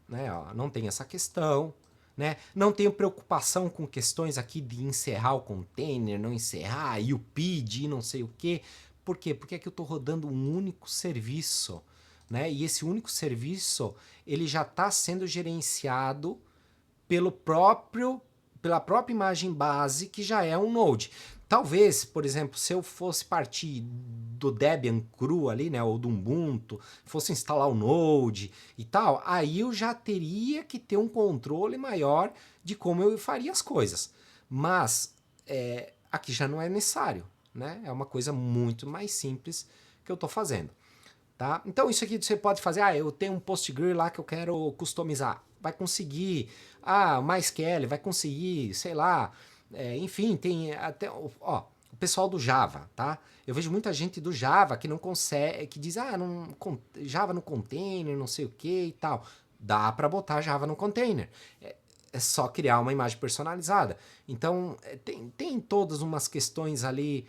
né, ó, não tem essa questão, né? Não tenho preocupação com questões aqui de encerrar o container, não encerrar, e o PID, não sei o quê. Por quê? Porque aqui eu estou rodando um único serviço, né? E esse único serviço, ele já está sendo gerenciado pela própria imagem base, que já é um Node. Talvez, por exemplo, se eu fosse partir do Debian cru ali, né, ou do Ubuntu, fosse instalar o Node e tal, aí eu já teria que ter um controle maior de como eu faria as coisas. Mas aqui já não é necessário, né? É uma coisa muito mais simples que eu estou fazendo. tá? Então isso aqui você pode fazer, eu tenho um PostgreSQL lá que eu quero customizar. Vai conseguir, o MySQL vai conseguir, sei lá, enfim, tem até, ó, o pessoal do Java, tá? Eu vejo muita gente do Java que não consegue, que diz, Java no container, não sei o que e tal. Dá para botar Java no container. É só criar uma imagem personalizada. Então, tem todas umas questões ali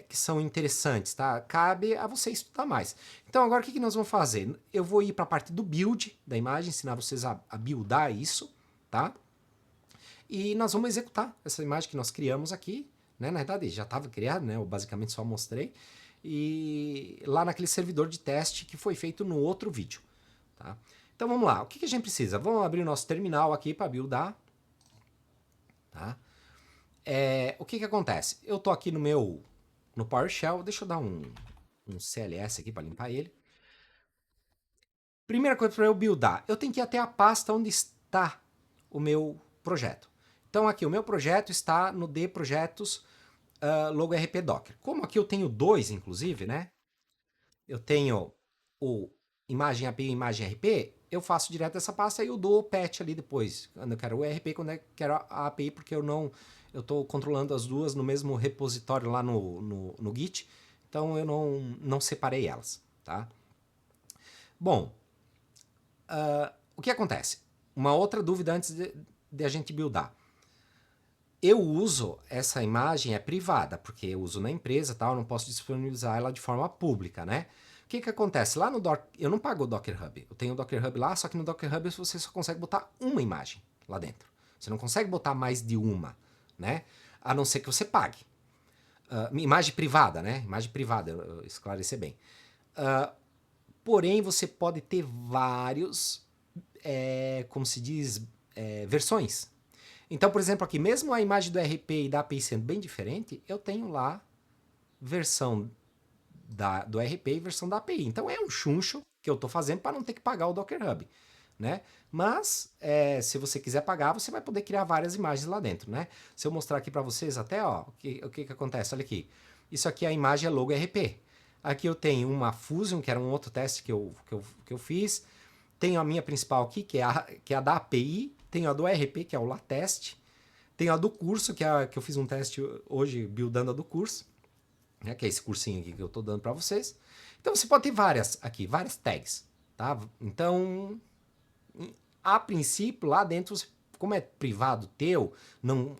que são interessantes, tá? Cabe a você estudar mais. Então, agora o que nós vamos fazer? Eu vou ir para a parte do build da imagem, ensinar vocês a buildar isso, tá? E nós vamos executar essa imagem que nós criamos aqui, né? Na verdade, já estava criado, né? Eu basicamente só mostrei. E lá naquele servidor de teste que foi feito no outro vídeo, tá? Então vamos lá, o que a gente precisa? Vamos abrir o nosso terminal aqui para buildar, tá? O que acontece? Eu tô aqui no PowerShell, deixa eu dar um CLS aqui para limpar ele. Primeira coisa para eu buildar, eu tenho que ir até a pasta onde está o meu projeto. Então aqui o meu projeto está no D projetos logo RP Docker. Como aqui eu tenho dois, inclusive, né? Eu tenho o imagem API e imagem RP, eu faço direto essa pasta e eu dou o patch ali depois. Quando eu quero o RP, quando eu quero a API, porque eu estou controlando as duas no mesmo repositório lá no Git, então eu não separei elas, tá? Bom, o que acontece? Uma outra dúvida antes de a gente buildar. Eu uso essa imagem, é privada, porque eu uso na empresa, tal, eu não posso disponibilizar ela de forma pública, né? O que acontece? Lá no Docker, eu não pago o Docker Hub. Eu tenho o Docker Hub lá, só que no Docker Hub você só consegue botar uma imagem lá dentro. Você não consegue botar mais de uma, né? A não ser que você pague. Imagem privada, né? Imagem privada, eu esclarecer bem. Porém, você pode ter vários, como se diz, versões. Então, por exemplo, aqui, mesmo a imagem do RP e da API sendo bem diferente, eu tenho lá versão do RP e versão da API. Então é um chuncho que eu estou fazendo para não ter que pagar o Docker Hub, né? Mas se você quiser pagar, você vai poder criar várias imagens lá dentro, né? Se eu mostrar aqui para vocês até, ó, o que acontece? Olha aqui. Isso aqui é a imagem é logo RP. Aqui eu tenho uma Fusion, que era um outro teste que eu fiz. Tenho a minha principal aqui, que é a da API. Tenho a do RP, que é o Latest. Tenho a do curso, que eu fiz um teste hoje, buildando a do curso, né, que é esse cursinho aqui que eu estou dando para vocês. Então você pode ter várias aqui, várias tags, tá? Então, a princípio, lá dentro, como é privado teu,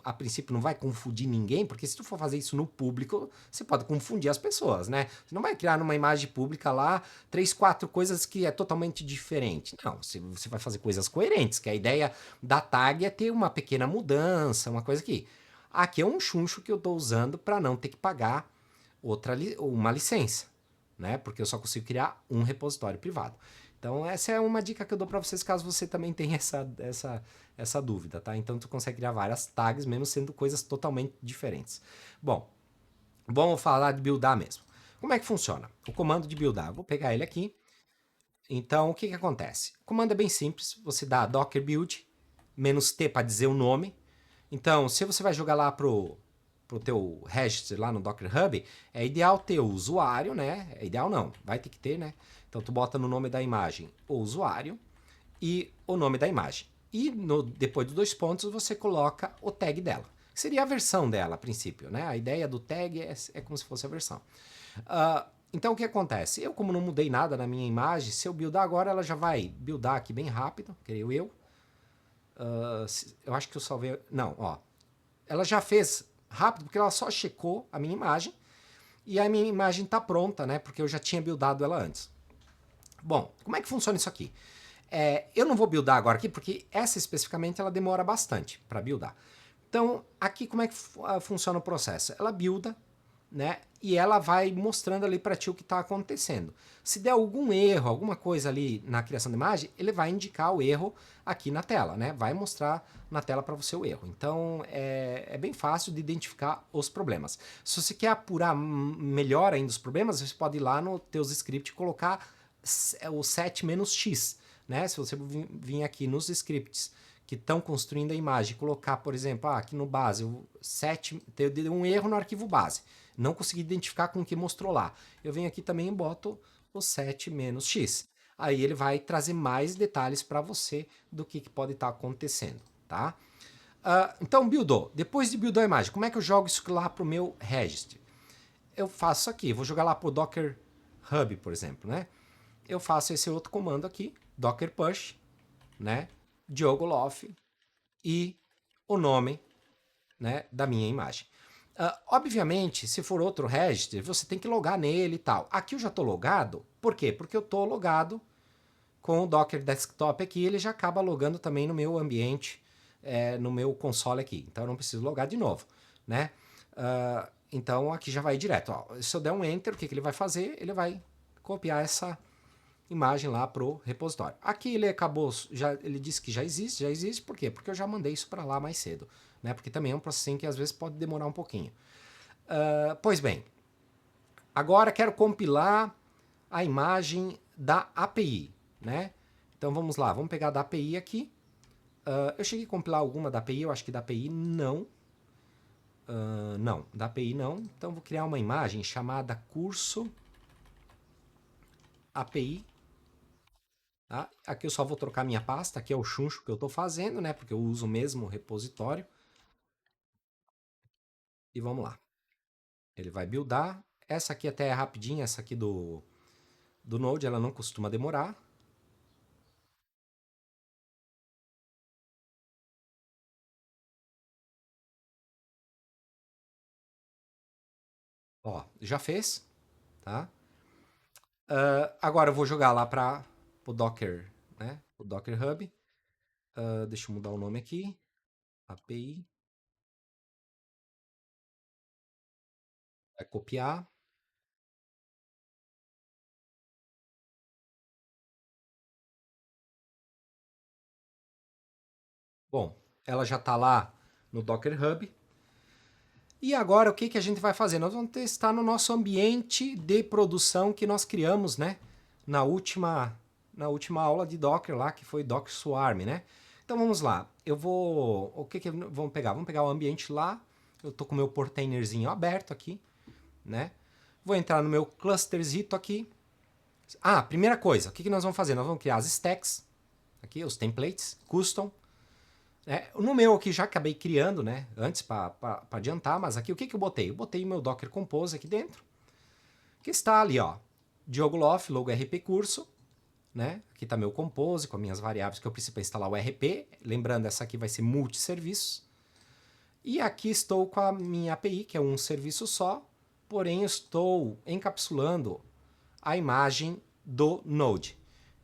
a princípio não vai confundir ninguém, porque se tu for fazer isso no público, você pode confundir as pessoas, né? Você não vai criar numa imagem pública lá 3, 4 coisas que é totalmente diferente. Não, você vai fazer coisas coerentes, que a ideia da tag é ter uma pequena mudança, uma coisa aqui. Aqui é um chuncho que eu estou usando para não ter que pagar uma licença, né? Porque eu só consigo criar um repositório privado. Então essa é uma dica que eu dou para vocês caso você também tenha essa dúvida, tá? Então tu consegue criar várias tags mesmo sendo coisas totalmente diferentes. Bom, vamos falar de buildar mesmo. Como é que funciona? O comando de buildar, vou pegar ele aqui. Então o que acontece? O comando é bem simples, você dá docker build -t para dizer o nome. Então se você vai jogar lá pro teu register lá no Docker Hub, é ideal ter o usuário, né? É ideal não, vai ter que ter, né? Então tu bota no nome da imagem o usuário e o nome da imagem. E depois dos 2 pontos você coloca o tag dela. Que seria a versão dela a princípio, né? A ideia do tag é como se fosse a versão. Então o que acontece? Eu, como não mudei nada na minha imagem, se eu buildar agora, ela já vai buildar aqui bem rápido, creio eu. Eu acho que eu salvei. Não, ó. Ela já fez rápido, porque ela só checou a minha imagem. E a minha imagem está pronta, né? Porque eu já tinha buildado ela antes. Bom, como é que funciona isso aqui? Eu não vou buildar agora aqui, porque essa especificamente ela demora bastante para buildar. Então, aqui como é que funciona o processo? Ela builda, né? E ela vai mostrando ali para ti o que está acontecendo. Se der algum erro, alguma coisa ali na criação da imagem, ele vai indicar o erro aqui na tela, né? Vai mostrar na tela para você o erro. Então é bem fácil de identificar os problemas. Se você quer apurar melhor ainda os problemas, você pode ir lá no teus scripts e colocar o set-x, né? Se você vir aqui nos scripts que estão construindo a imagem, colocar, por exemplo, aqui no base, o set, deu um erro no arquivo base. Não consegui identificar com o que mostrou lá. Eu venho aqui também e boto o 7 menos x. Aí ele vai trazer mais detalhes para você do que pode estar acontecendo, tá? Então, buildou. Depois de buildar a imagem, como é que eu jogo isso lá para o meu registry? Eu faço aqui, vou jogar lá para o Docker Hub, por exemplo, né? Eu faço esse outro comando aqui, Docker Push, né? Diogo Loff e o nome, né, da minha imagem. Obviamente, se for outro registry, você tem que logar nele e tal. Aqui eu já estou logado, por quê? Porque eu estou logado com o Docker Desktop aqui, ele já acaba logando também no meu ambiente, no meu console aqui. Então eu não preciso logar de novo, né? Então aqui já vai direto. Ó. Se eu der um Enter, o que ele vai fazer? Ele vai copiar essa imagem lá pro repositório. Aqui ele acabou, ele disse que já existe, por quê? Porque eu já mandei isso para lá mais cedo, né? Porque também é um processinho que às vezes pode demorar um pouquinho. Pois bem, agora quero compilar a imagem da API, né? Então vamos lá, vamos pegar da API aqui. Eu cheguei a compilar alguma da API, eu acho que da API não. Não, da API não. Então vou criar uma imagem chamada curso API. Tá? Aqui eu só vou trocar minha pasta, aqui é o chuncho que eu estou fazendo, né? Porque eu uso o mesmo repositório. E vamos lá. Ele vai buildar. Essa aqui até é rapidinha, essa aqui do Node, ela não costuma demorar. Ó, já fez, tá? Agora eu vou jogar lá para o Docker, né? O Docker Hub. Deixa eu mudar o nome aqui. API. Vai copiar. Bom, ela já está lá no Docker Hub. E agora o que a gente vai fazer? Nós vamos testar no nosso ambiente de produção que nós criamos, né? Na última, na última aula de Docker lá, que foi Docker Swarm, né? Então vamos lá. Eu vou. O que vamos pegar? Vamos pegar o ambiente lá. Eu tô com o meu portainerzinho aberto aqui, né? Vou entrar no meu clusterzito aqui. Primeira coisa, o que nós vamos fazer? Nós vamos criar as stacks, aqui, os templates, custom. No meu aqui já acabei criando, né? Antes para adiantar, mas aqui o que eu botei? Eu botei o meu Docker Compose aqui dentro, que está ali, ó. Diogo Loff, logo RP curso, né? Aqui está meu Compose com as minhas variáveis que eu preciso para instalar o RP. Lembrando, essa aqui vai ser multisserviços. E aqui estou com a minha API, que é um serviço só, porém estou encapsulando a imagem do Node.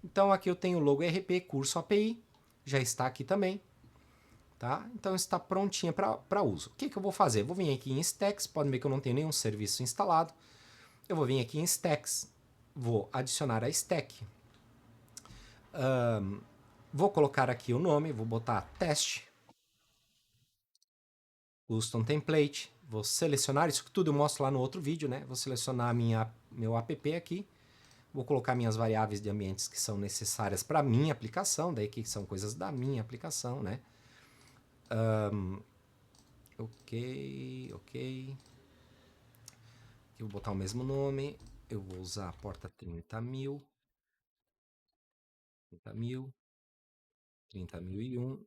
Então aqui eu tenho o logo RP curso API, já está aqui também. Tá? Então está prontinha para uso. O que eu vou fazer? Eu vou vir aqui em Stacks, podem ver que eu não tenho nenhum serviço instalado. Eu vou vir aqui em Stacks, vou adicionar a stack. Vou colocar aqui o nome, vou botar teste, custom template. Vou selecionar, isso tudo eu mostro lá no outro vídeo, né? Vou selecionar meu app aqui. Vou colocar minhas variáveis de ambientes que são necessárias para a minha aplicação, daí que são coisas da minha aplicação, né? Ok. Aqui eu vou botar o mesmo nome. Eu vou usar a porta 30.000, 30.000, 30.001,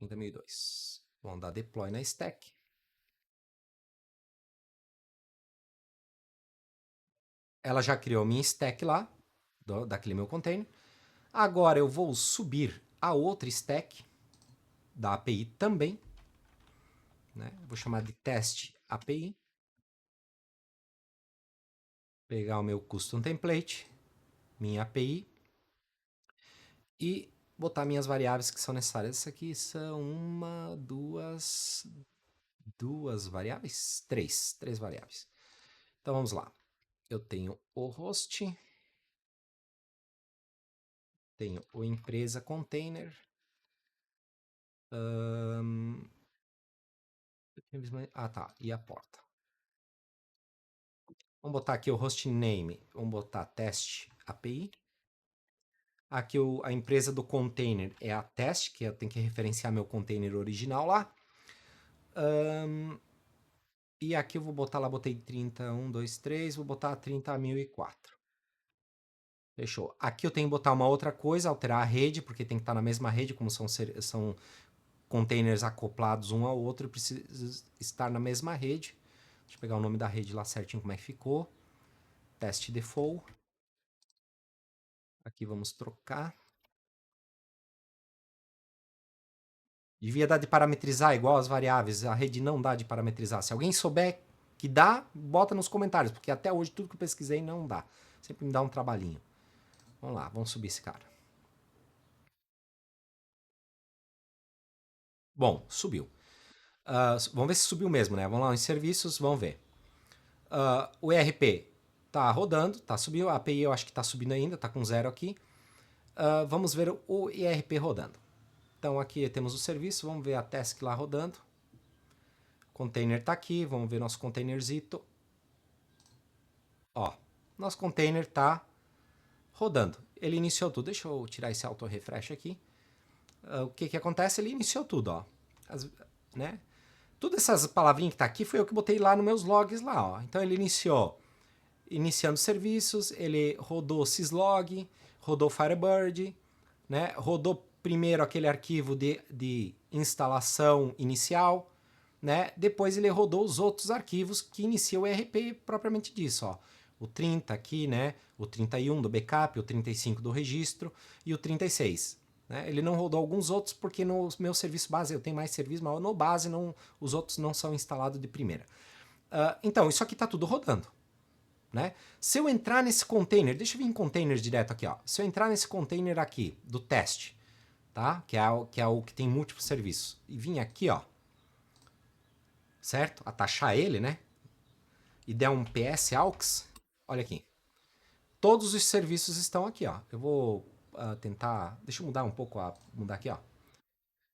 30.002. Vamos dar deploy na stack. Ela já criou minha stack lá, daquele meu container. Agora eu vou subir a outra stack da API também. Né? Vou chamar de teste API. Pegar o meu custom template, minha API. E botar minhas variáveis que são necessárias. Essas aqui são duas variáveis? Três variáveis. Então vamos lá. Eu tenho o host, tenho o empresa container, tá, e a porta. Vamos botar aqui o hostname, vamos botar teste API. Aqui a empresa do container é a teste, que eu tenho que referenciar meu container original lá. E aqui eu vou botar lá, botei 31, 2, 3, vou botar 30.004. Fechou. Aqui eu tenho que botar uma outra coisa, alterar a rede, porque tem que estar na mesma rede, como são containers acoplados um ao outro, precisa estar na mesma rede. Deixa eu pegar o nome da rede lá certinho, como é que ficou. Teste default. Aqui vamos trocar. Devia dar de parametrizar igual as variáveis. A rede não dá de parametrizar. Se alguém souber que dá, bota nos comentários, porque até hoje tudo que eu pesquisei não dá. Sempre me dá um trabalhinho. Vamos lá, vamos subir esse cara. Bom, subiu. Vamos ver se subiu mesmo, né? Vamos lá em serviços, vamos ver. O ERP tá rodando, tá subindo. A API eu acho que tá subindo ainda, tá com 0 aqui. Vamos ver o ERP rodando. Então aqui temos o serviço, vamos ver a task lá rodando. Container tá aqui, vamos ver nosso containerzito. Ó, nosso container tá rodando. Ele iniciou tudo. Deixa eu tirar esse auto refresh aqui. O que acontece? Ele iniciou tudo, ó. Né? Todas essas palavrinhas que tá aqui foi eu que botei lá nos meus logs lá, ó. Então ele iniciando serviços, ele rodou syslog, rodou Firebird, né? Rodou primeiro aquele arquivo de instalação inicial, né? Depois ele rodou os outros arquivos que iniciam o ERP propriamente disso, ó. O 30 aqui, né? O 31 do backup, o 35 do registro e o 36. Né? Ele não rodou alguns outros porque no meu serviço base eu tenho mais serviço, mas no base não, os outros não são instalados de primeira. Então, isso aqui está tudo rodando. Né? Se eu entrar nesse container, deixa eu vir em container direto aqui, ó. Se eu entrar nesse container aqui do teste, tá? Que é o que tem múltiplos serviços, e vir aqui, ó, certo? Atachar ele, né? E der um ps aux, olha aqui. Todos os serviços estão aqui, ó. Eu vou tentar, deixa eu mudar um pouco, mudar aqui, ó.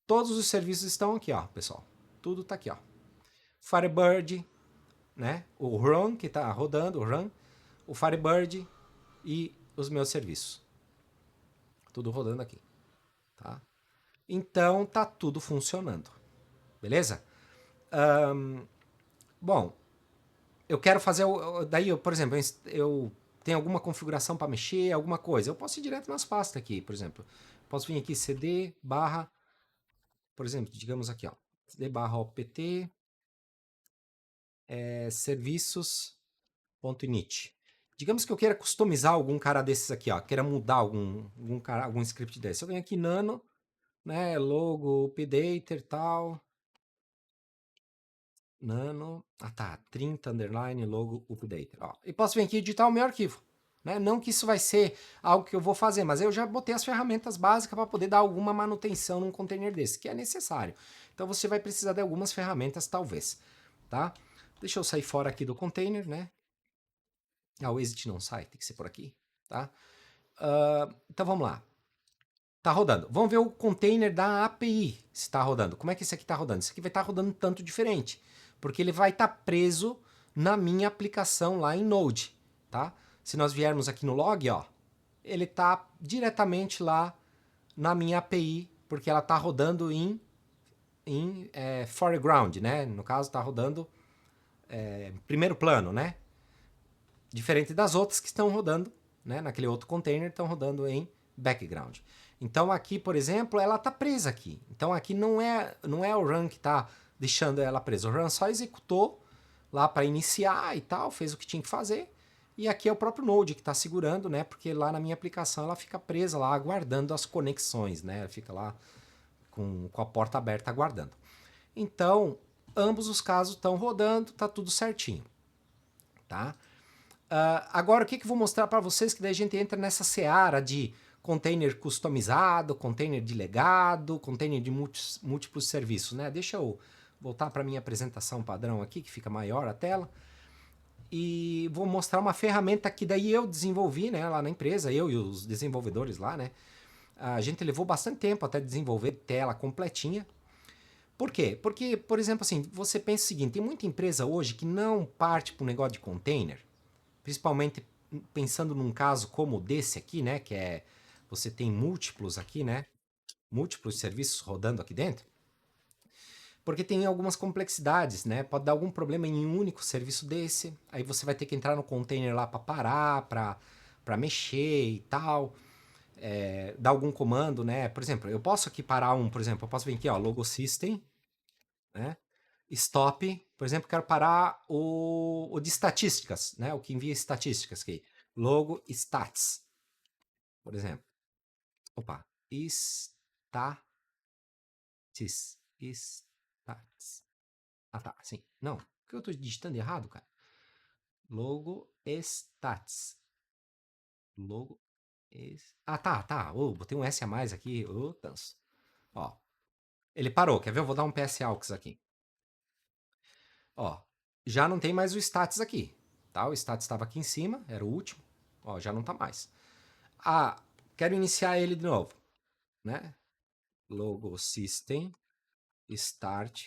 Todos os serviços estão aqui, ó, pessoal. Tudo tá aqui, ó. Firebird, né? O run que tá rodando, o run, o Firebird e os meus serviços. Tudo rodando aqui, tá? Então tá tudo funcionando, beleza? Bom, eu quero fazer daí, por exemplo, eu tenho alguma configuração para mexer, alguma coisa. Eu posso ir direto nas pastas aqui, por exemplo. Posso vir aqui cd barra, por exemplo, digamos aqui, ó, cd barra opt serviços.init. Digamos que eu queira customizar algum cara desses aqui, ó, queira mudar algum script desse. Eu venho aqui nano, né, logo, updater e tal. Nano, tá, 30 underline logo updater. Ó, e posso vir aqui e editar o meu arquivo. Né? Não que isso vai ser algo que eu vou fazer, mas eu já botei as ferramentas básicas para poder dar alguma manutenção num container desse, que é necessário. Então você vai precisar de algumas ferramentas, talvez. Tá? Deixa eu sair fora aqui do container, né? O exit não sai, tem que ser por aqui. Tá? Então vamos lá. Tá rodando. Vamos ver o container da API se está rodando. Como é que esse aqui está rodando? Esse aqui vai estar rodando um tanto diferente, porque ele vai estar preso na minha aplicação lá em Node, tá? Se nós viermos aqui no log, ó, ele está diretamente lá na minha API, porque ela está rodando em foreground, né? No caso, está rodando em primeiro plano, né? Diferente das outras que estão rodando, né? Naquele outro container, estão rodando em background. Então aqui, por exemplo, ela está presa aqui. Então aqui não é o run que está deixando ela presa. O run só executou lá para iniciar e tal, fez o que tinha que fazer. E aqui é o próprio Node que está segurando, né? Porque lá na minha aplicação ela fica presa lá, aguardando as conexões, né? Ela fica lá com a porta aberta aguardando. Então, ambos os casos estão rodando, tá tudo certinho, tá? Agora o que eu vou mostrar para vocês, que daí a gente entra nessa seara de container customizado, container de legado, container de múltiplos serviços, né? Deixa eu voltar para minha apresentação padrão aqui, que fica maior a tela. E vou mostrar uma ferramenta que daí eu desenvolvi, né, lá na empresa, eu e os desenvolvedores lá, né? A gente levou bastante tempo até desenvolver tela completinha. Por quê? Porque, por exemplo, assim, você pensa o seguinte, tem muita empresa hoje que não parte para um negócio de container, principalmente pensando num caso como desse aqui, né, que é você tem múltiplos aqui, né, múltiplos serviços rodando aqui dentro, porque tem algumas complexidades, né, pode dar algum problema em um único serviço desse, aí você vai ter que entrar no container lá para parar, para mexer e tal, dar algum comando, né? Por exemplo, eu posso aqui parar por exemplo, eu posso vir aqui, ó, logo system, né? Stop, por exemplo, quero parar o de estatísticas, né? O que envia estatísticas aqui. Logo stats, por exemplo. Opa, stats, stats. Ah, tá, sim. Não, por que eu tô digitando errado, cara? Logo stats. Logo. Ah, tá. Oh, botei um S a mais aqui. Ô, tanso. Ó. Ele parou. Quer ver? Eu vou dar um PS aux aqui. Ó. Já não tem mais o status aqui. Tá? O status estava aqui em cima. Era o último. Ó, já não tá mais. Ah, quero iniciar ele de novo. Né? Logo system. Start.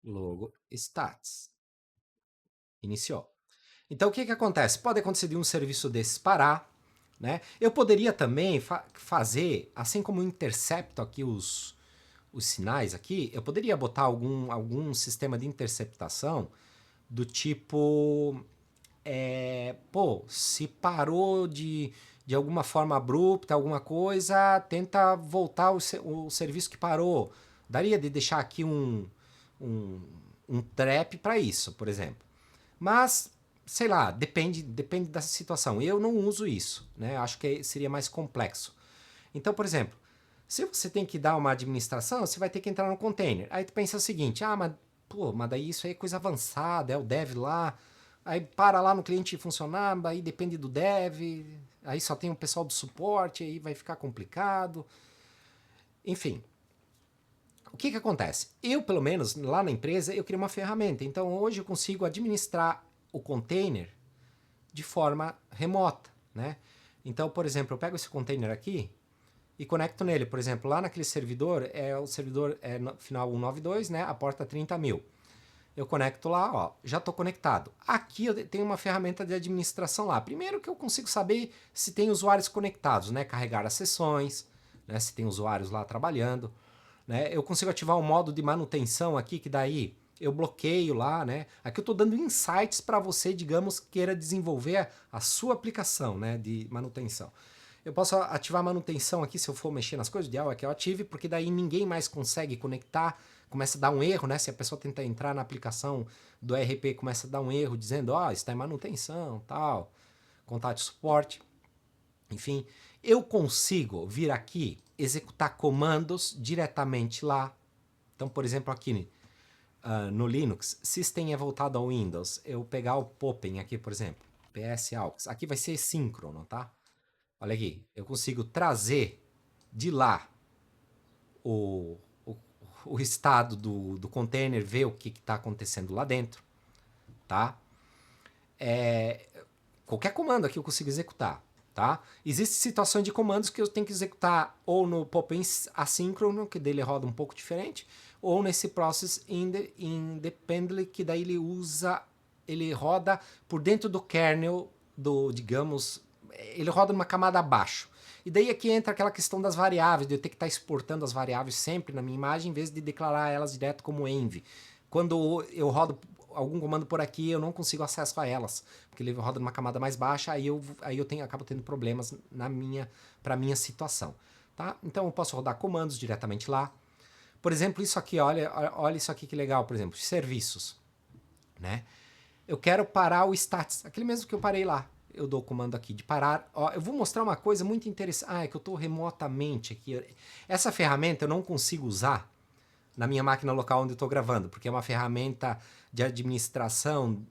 Logo stats. Iniciou. Então o que, que acontece? Pode acontecer de um serviço desses parar, né? Eu poderia também fazer, assim como eu intercepto aqui os sinais aqui, eu poderia botar algum sistema de interceptação do tipo, pô, se parou de alguma forma abrupta, alguma coisa, tenta voltar o serviço que parou. Daria de deixar aqui um, um trap para isso, por exemplo. Mas, sei lá, depende da situação. Eu não uso isso, né? Acho que seria mais complexo. Então, por exemplo, se você tem que dar uma administração, você vai ter que entrar no container. Aí tu pensa o seguinte, mas daí isso aí é coisa avançada, é o dev lá. Aí para lá no cliente funcionar, aí depende do dev, aí só tem o pessoal do suporte, aí vai ficar complicado. Enfim, o que que acontece? Eu, pelo menos, lá na empresa, eu criei uma ferramenta. Então, hoje eu consigo administrar o container de forma remota, né? Então, por exemplo, eu pego esse container aqui e conecto nele. Por exemplo, lá naquele servidor, o servidor é no final 192, né? A porta 30.000. Eu conecto lá, ó, já estou conectado. Aqui eu tenho uma ferramenta de administração lá. Primeiro que eu consigo saber se tem usuários conectados, né? Carregar as sessões, né? Se tem usuários lá trabalhando, né? Eu consigo ativar um modo de manutenção aqui, que daí eu bloqueio lá, né? Aqui eu estou dando insights para você, digamos, queira desenvolver a sua aplicação, né? De manutenção. Eu posso ativar a manutenção aqui se eu for mexer nas coisas. O ideal é que eu ative, porque daí ninguém mais consegue conectar. Começa a dar um erro, né? Se a pessoa tenta entrar na aplicação do ERP, começa a dar um erro dizendo, está em manutenção, tal, contate suporte. Enfim, eu consigo vir aqui, executar comandos diretamente lá. Então, por exemplo, aqui no Linux, System é voltado ao Windows. Eu pegar o Popen aqui, por exemplo, PS aux. Aqui vai ser síncrono, tá? Olha aqui, eu consigo trazer de lá o, o, o estado do container, ver o que está acontecendo lá dentro, tá? Qualquer comando aqui eu consigo executar, tá? Existem situações de comandos que eu tenho que executar ou no pop-in assíncrono, que dele roda um pouco diferente, ou nesse process independently, que daí ele roda por dentro do kernel digamos, ele roda numa camada abaixo. E daí aqui entra aquela questão das variáveis, de eu ter que estar exportando as variáveis sempre na minha imagem, em vez de declarar elas direto como env. Quando eu rodo algum comando por aqui, eu não consigo acesso a elas, porque ele roda numa camada mais baixa, aí eu acabo tendo problemas para minha situação. Tá? Então eu posso rodar comandos diretamente lá. Por exemplo, isso aqui, olha isso aqui que legal, por exemplo, serviços. Né? Eu quero parar o stats, aquele mesmo que eu parei lá. Eu dou o comando aqui de parar. Ó, eu vou mostrar uma coisa muito interessante. É que eu estou remotamente aqui. Essa ferramenta eu não consigo usar na minha máquina local onde eu estou gravando, porque é uma ferramenta de administração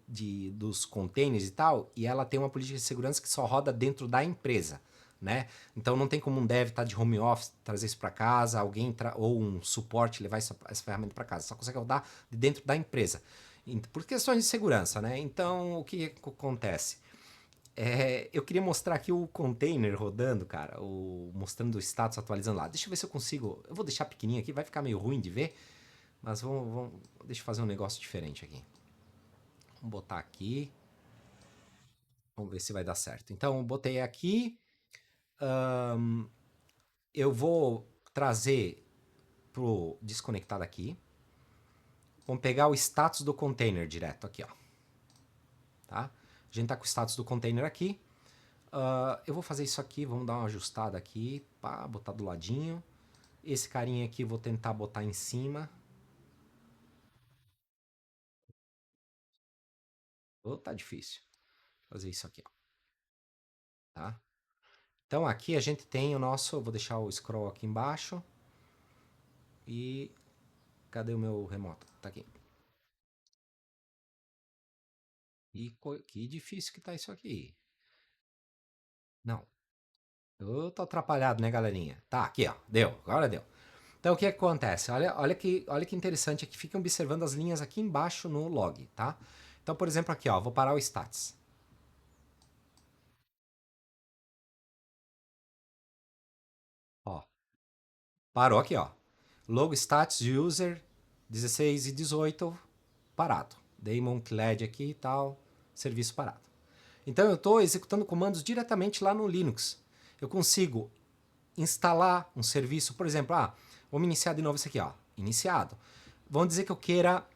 dos containers e tal, e ela tem uma política de segurança que só roda dentro da empresa. Né? Então não tem como um dev estar de home office, trazer isso para casa, ou um suporte levar essa ferramenta para casa. Só consegue rodar de dentro da empresa. Por questões de segurança, né? Então o que acontece? Eu queria mostrar aqui o container rodando, cara, mostrando o status atualizando lá. Deixa eu ver se eu consigo. Eu vou deixar pequenininho aqui, vai ficar meio ruim de ver, mas deixa eu fazer um negócio diferente aqui. Vamos botar aqui. Vamos ver se vai dar certo. Então, botei aqui. Eu vou trazer pro desconectado aqui. Vamos pegar o status do container direto aqui, ó. Tá? A gente tá com o status do container aqui. Eu vou fazer isso aqui, vamos dar uma ajustada aqui, pá, botar do ladinho. Esse carinha aqui vou tentar botar em cima. Oh, tá difícil fazer isso aqui, ó, tá? Então aqui a gente tem o nosso, eu vou deixar o scroll aqui embaixo e cadê o meu remoto? Tá aqui. E que difícil que tá isso aqui. Não, eu tô atrapalhado, né, galerinha? Tá, aqui, ó, deu, agora deu. Então o que acontece? Olha que interessante aqui, fica observando as linhas aqui embaixo no log, tá? Então, por exemplo, aqui, ó, vou parar o stats. Ó, parou aqui, ó. Logo stats user 16 e 18 parado. Daemon LED aqui e tal, serviço parado. Então eu estou executando comandos diretamente lá no Linux. Eu consigo instalar um serviço, por exemplo, vamos iniciar de novo isso aqui, ó, iniciado. Vamos dizer que eu queira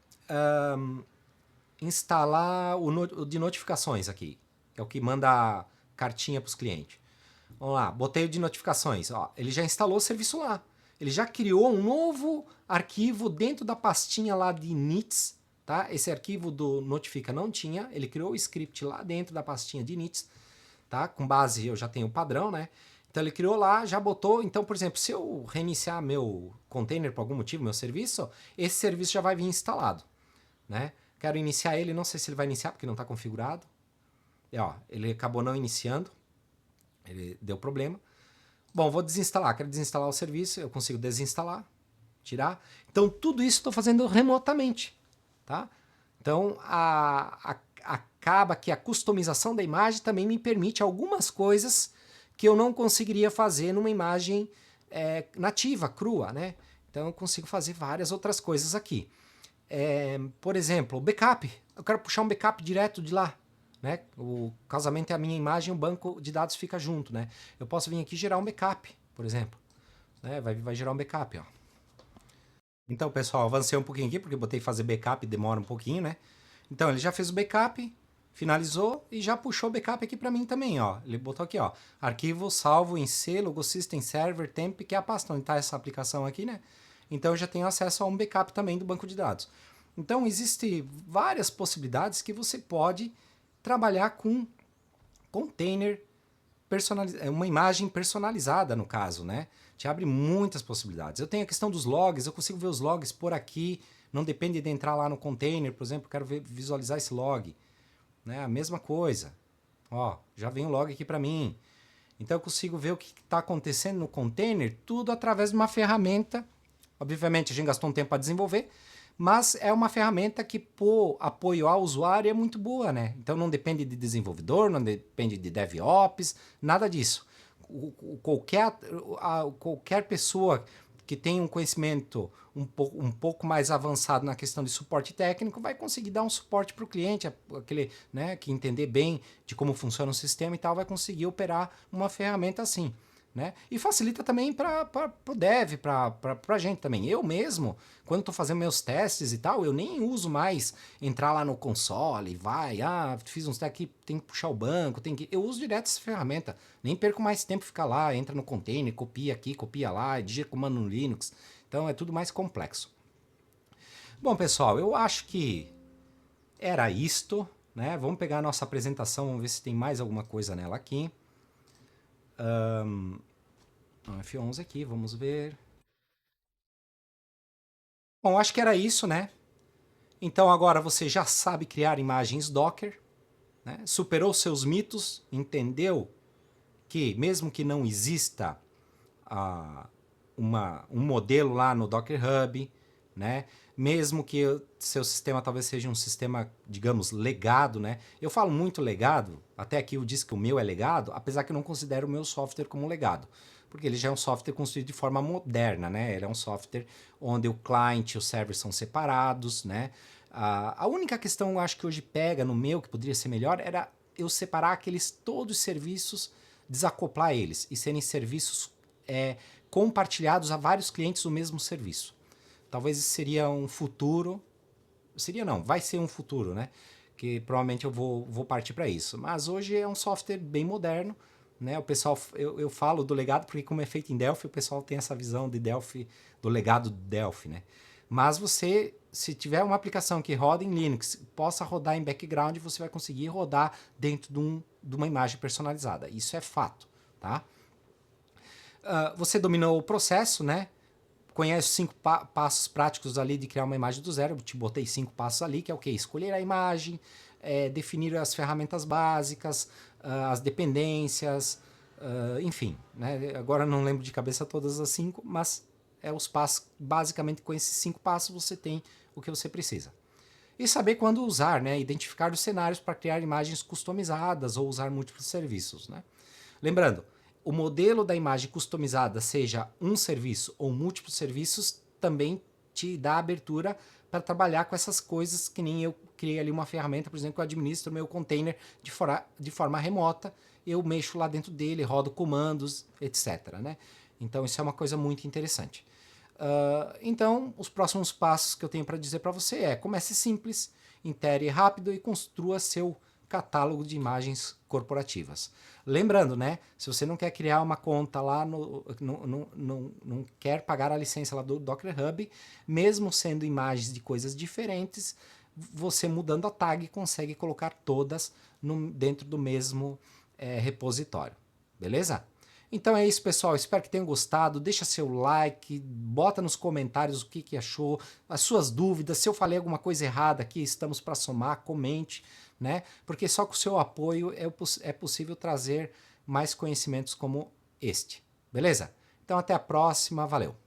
instalar o de notificações aqui, que é o que manda cartinha para os clientes. Vamos lá, botei o de notificações, ó, ele já instalou o serviço lá. Ele já criou um novo arquivo dentro da pastinha lá de inits, tá? Esse arquivo do notifica não tinha, ele criou o script lá dentro da pastinha de inits, tá? Com base, eu já tenho o padrão, né? Então ele criou lá, já botou. Então, por exemplo, se eu reiniciar meu container por algum motivo, meu serviço, esse serviço já vai vir instalado, né? Quero iniciar ele, não sei se ele vai iniciar porque não está configurado. Ó, ele acabou não iniciando, ele deu problema. Bom, vou desinstalar, quero desinstalar o serviço, eu consigo desinstalar, tirar. Então tudo isso estou fazendo remotamente, tá? Então acaba que a customização da imagem também me permite algumas coisas que eu não conseguiria fazer numa imagem nativa, crua, né? Então eu consigo fazer várias outras coisas aqui. Por exemplo, o backup. Eu quero puxar um backup direto de lá. Né? O casamento é a minha imagem, o banco de dados fica junto. Né? Eu posso vir aqui e gerar um backup, por exemplo. Né? Vai gerar um backup. Ó. Então, pessoal, avancei um pouquinho aqui, porque botei fazer backup, demora um pouquinho, né? Então, ele já fez o backup, finalizou e já puxou o backup aqui para mim também, ó. Ele botou aqui, ó, arquivo salvo em C, Logo System Server Temp, que é a pasta onde está essa aplicação aqui, né? Então, eu já tenho acesso a um backup também do banco de dados. Então, existem várias possibilidades que você pode trabalhar com container uma imagem personalizada no caso, né? Te abre muitas possibilidades. Eu tenho a questão dos logs, eu consigo ver os logs por aqui, não depende de entrar lá no container, por exemplo, quero visualizar esse log, né? A mesma coisa. Ó, já vem o log aqui para mim. Então eu consigo ver o que está acontecendo no container, tudo através de uma ferramenta. Obviamente a gente gastou um tempo para desenvolver, mas é uma ferramenta que, por apoio ao usuário, é muito boa, né? Então não depende de desenvolvedor, não depende de DevOps, nada disso. Qualquer pessoa que tenha um conhecimento um pouco mais avançado na questão de suporte técnico vai conseguir dar um suporte para o cliente, aquele, né, que entender bem de como funciona o sistema e tal, vai conseguir operar uma ferramenta assim. Né? E facilita também para o dev, para a gente também. Eu mesmo, quando estou fazendo meus testes e tal, eu nem uso mais entrar lá no console, fiz uns testes aqui, tem que puxar o banco, eu uso direto essa ferramenta. Nem perco mais tempo ficar lá, entra no container, copia aqui, copia lá, digita comando no Linux. Então é tudo mais complexo. Bom, pessoal, eu acho que era isto, né? Vamos pegar a nossa apresentação, vamos ver se tem mais alguma coisa nela aqui. F11 aqui, vamos ver. Bom, acho que era isso, né? Então agora você já sabe criar imagens Docker, né? Superou seus mitos, entendeu que mesmo que não exista um modelo lá no Docker Hub, né? Mesmo que o seu sistema talvez seja um sistema, digamos, legado, né? Eu falo muito legado, até aqui eu disse que o meu é legado, apesar que eu não considero o meu software como legado, porque ele já é um software construído de forma moderna, né? Ele é um software onde o client e o server são separados, né? A única questão eu acho que hoje pega no meu, que poderia ser melhor, era eu separar aqueles todos os serviços, desacoplar eles e serem serviços compartilhados a vários clientes do mesmo serviço. Talvez isso seria um futuro, seria não, vai ser um futuro, né? que provavelmente eu vou partir para isso. Mas hoje é um software bem moderno, né? O pessoal, eu falo do legado porque como é feito em Delphi, o pessoal tem essa visão de Delphi, do legado de Delphi, né? Mas você, se tiver uma aplicação que roda em Linux, possa rodar em background, você vai conseguir rodar dentro de uma imagem personalizada. Isso é fato, tá? Você dominou o processo, né? Conhece os 5 passos práticos ali de criar uma imagem do zero. Eu te botei 5 passos ali, que é o quê? Escolher a imagem, definir as ferramentas básicas, as dependências, enfim. Né? Agora não lembro de cabeça todas as 5, mas os passos, basicamente com esses 5 passos você tem o que você precisa. E saber quando usar, né? Identificar os cenários para criar imagens customizadas ou usar múltiplos serviços. Né? Lembrando, o modelo da imagem customizada, seja um serviço ou múltiplos serviços, também te dá abertura para trabalhar com essas coisas, que nem eu criei ali uma ferramenta, por exemplo, que eu administro o meu container de forma remota, eu mexo lá dentro dele, rodo comandos, etc. Né? Então isso é uma coisa muito interessante. Então, os próximos passos que eu tenho para dizer para você é: comece simples, intere rápido e construa seu catálogo de imagens corporativas. Lembrando, né? Se você não quer criar uma conta lá, não quer pagar a licença lá do Docker Hub, mesmo sendo imagens de coisas diferentes, você mudando a tag consegue colocar todas dentro do mesmo repositório. Beleza? Então é isso, pessoal. Espero que tenham gostado. Deixa seu like, bota nos comentários o que achou, as suas dúvidas. Se eu falei alguma coisa errada aqui, estamos para somar, comente, né? Porque só com o seu apoio é possível trazer mais conhecimentos como este. Beleza? Então até a próxima. Valeu!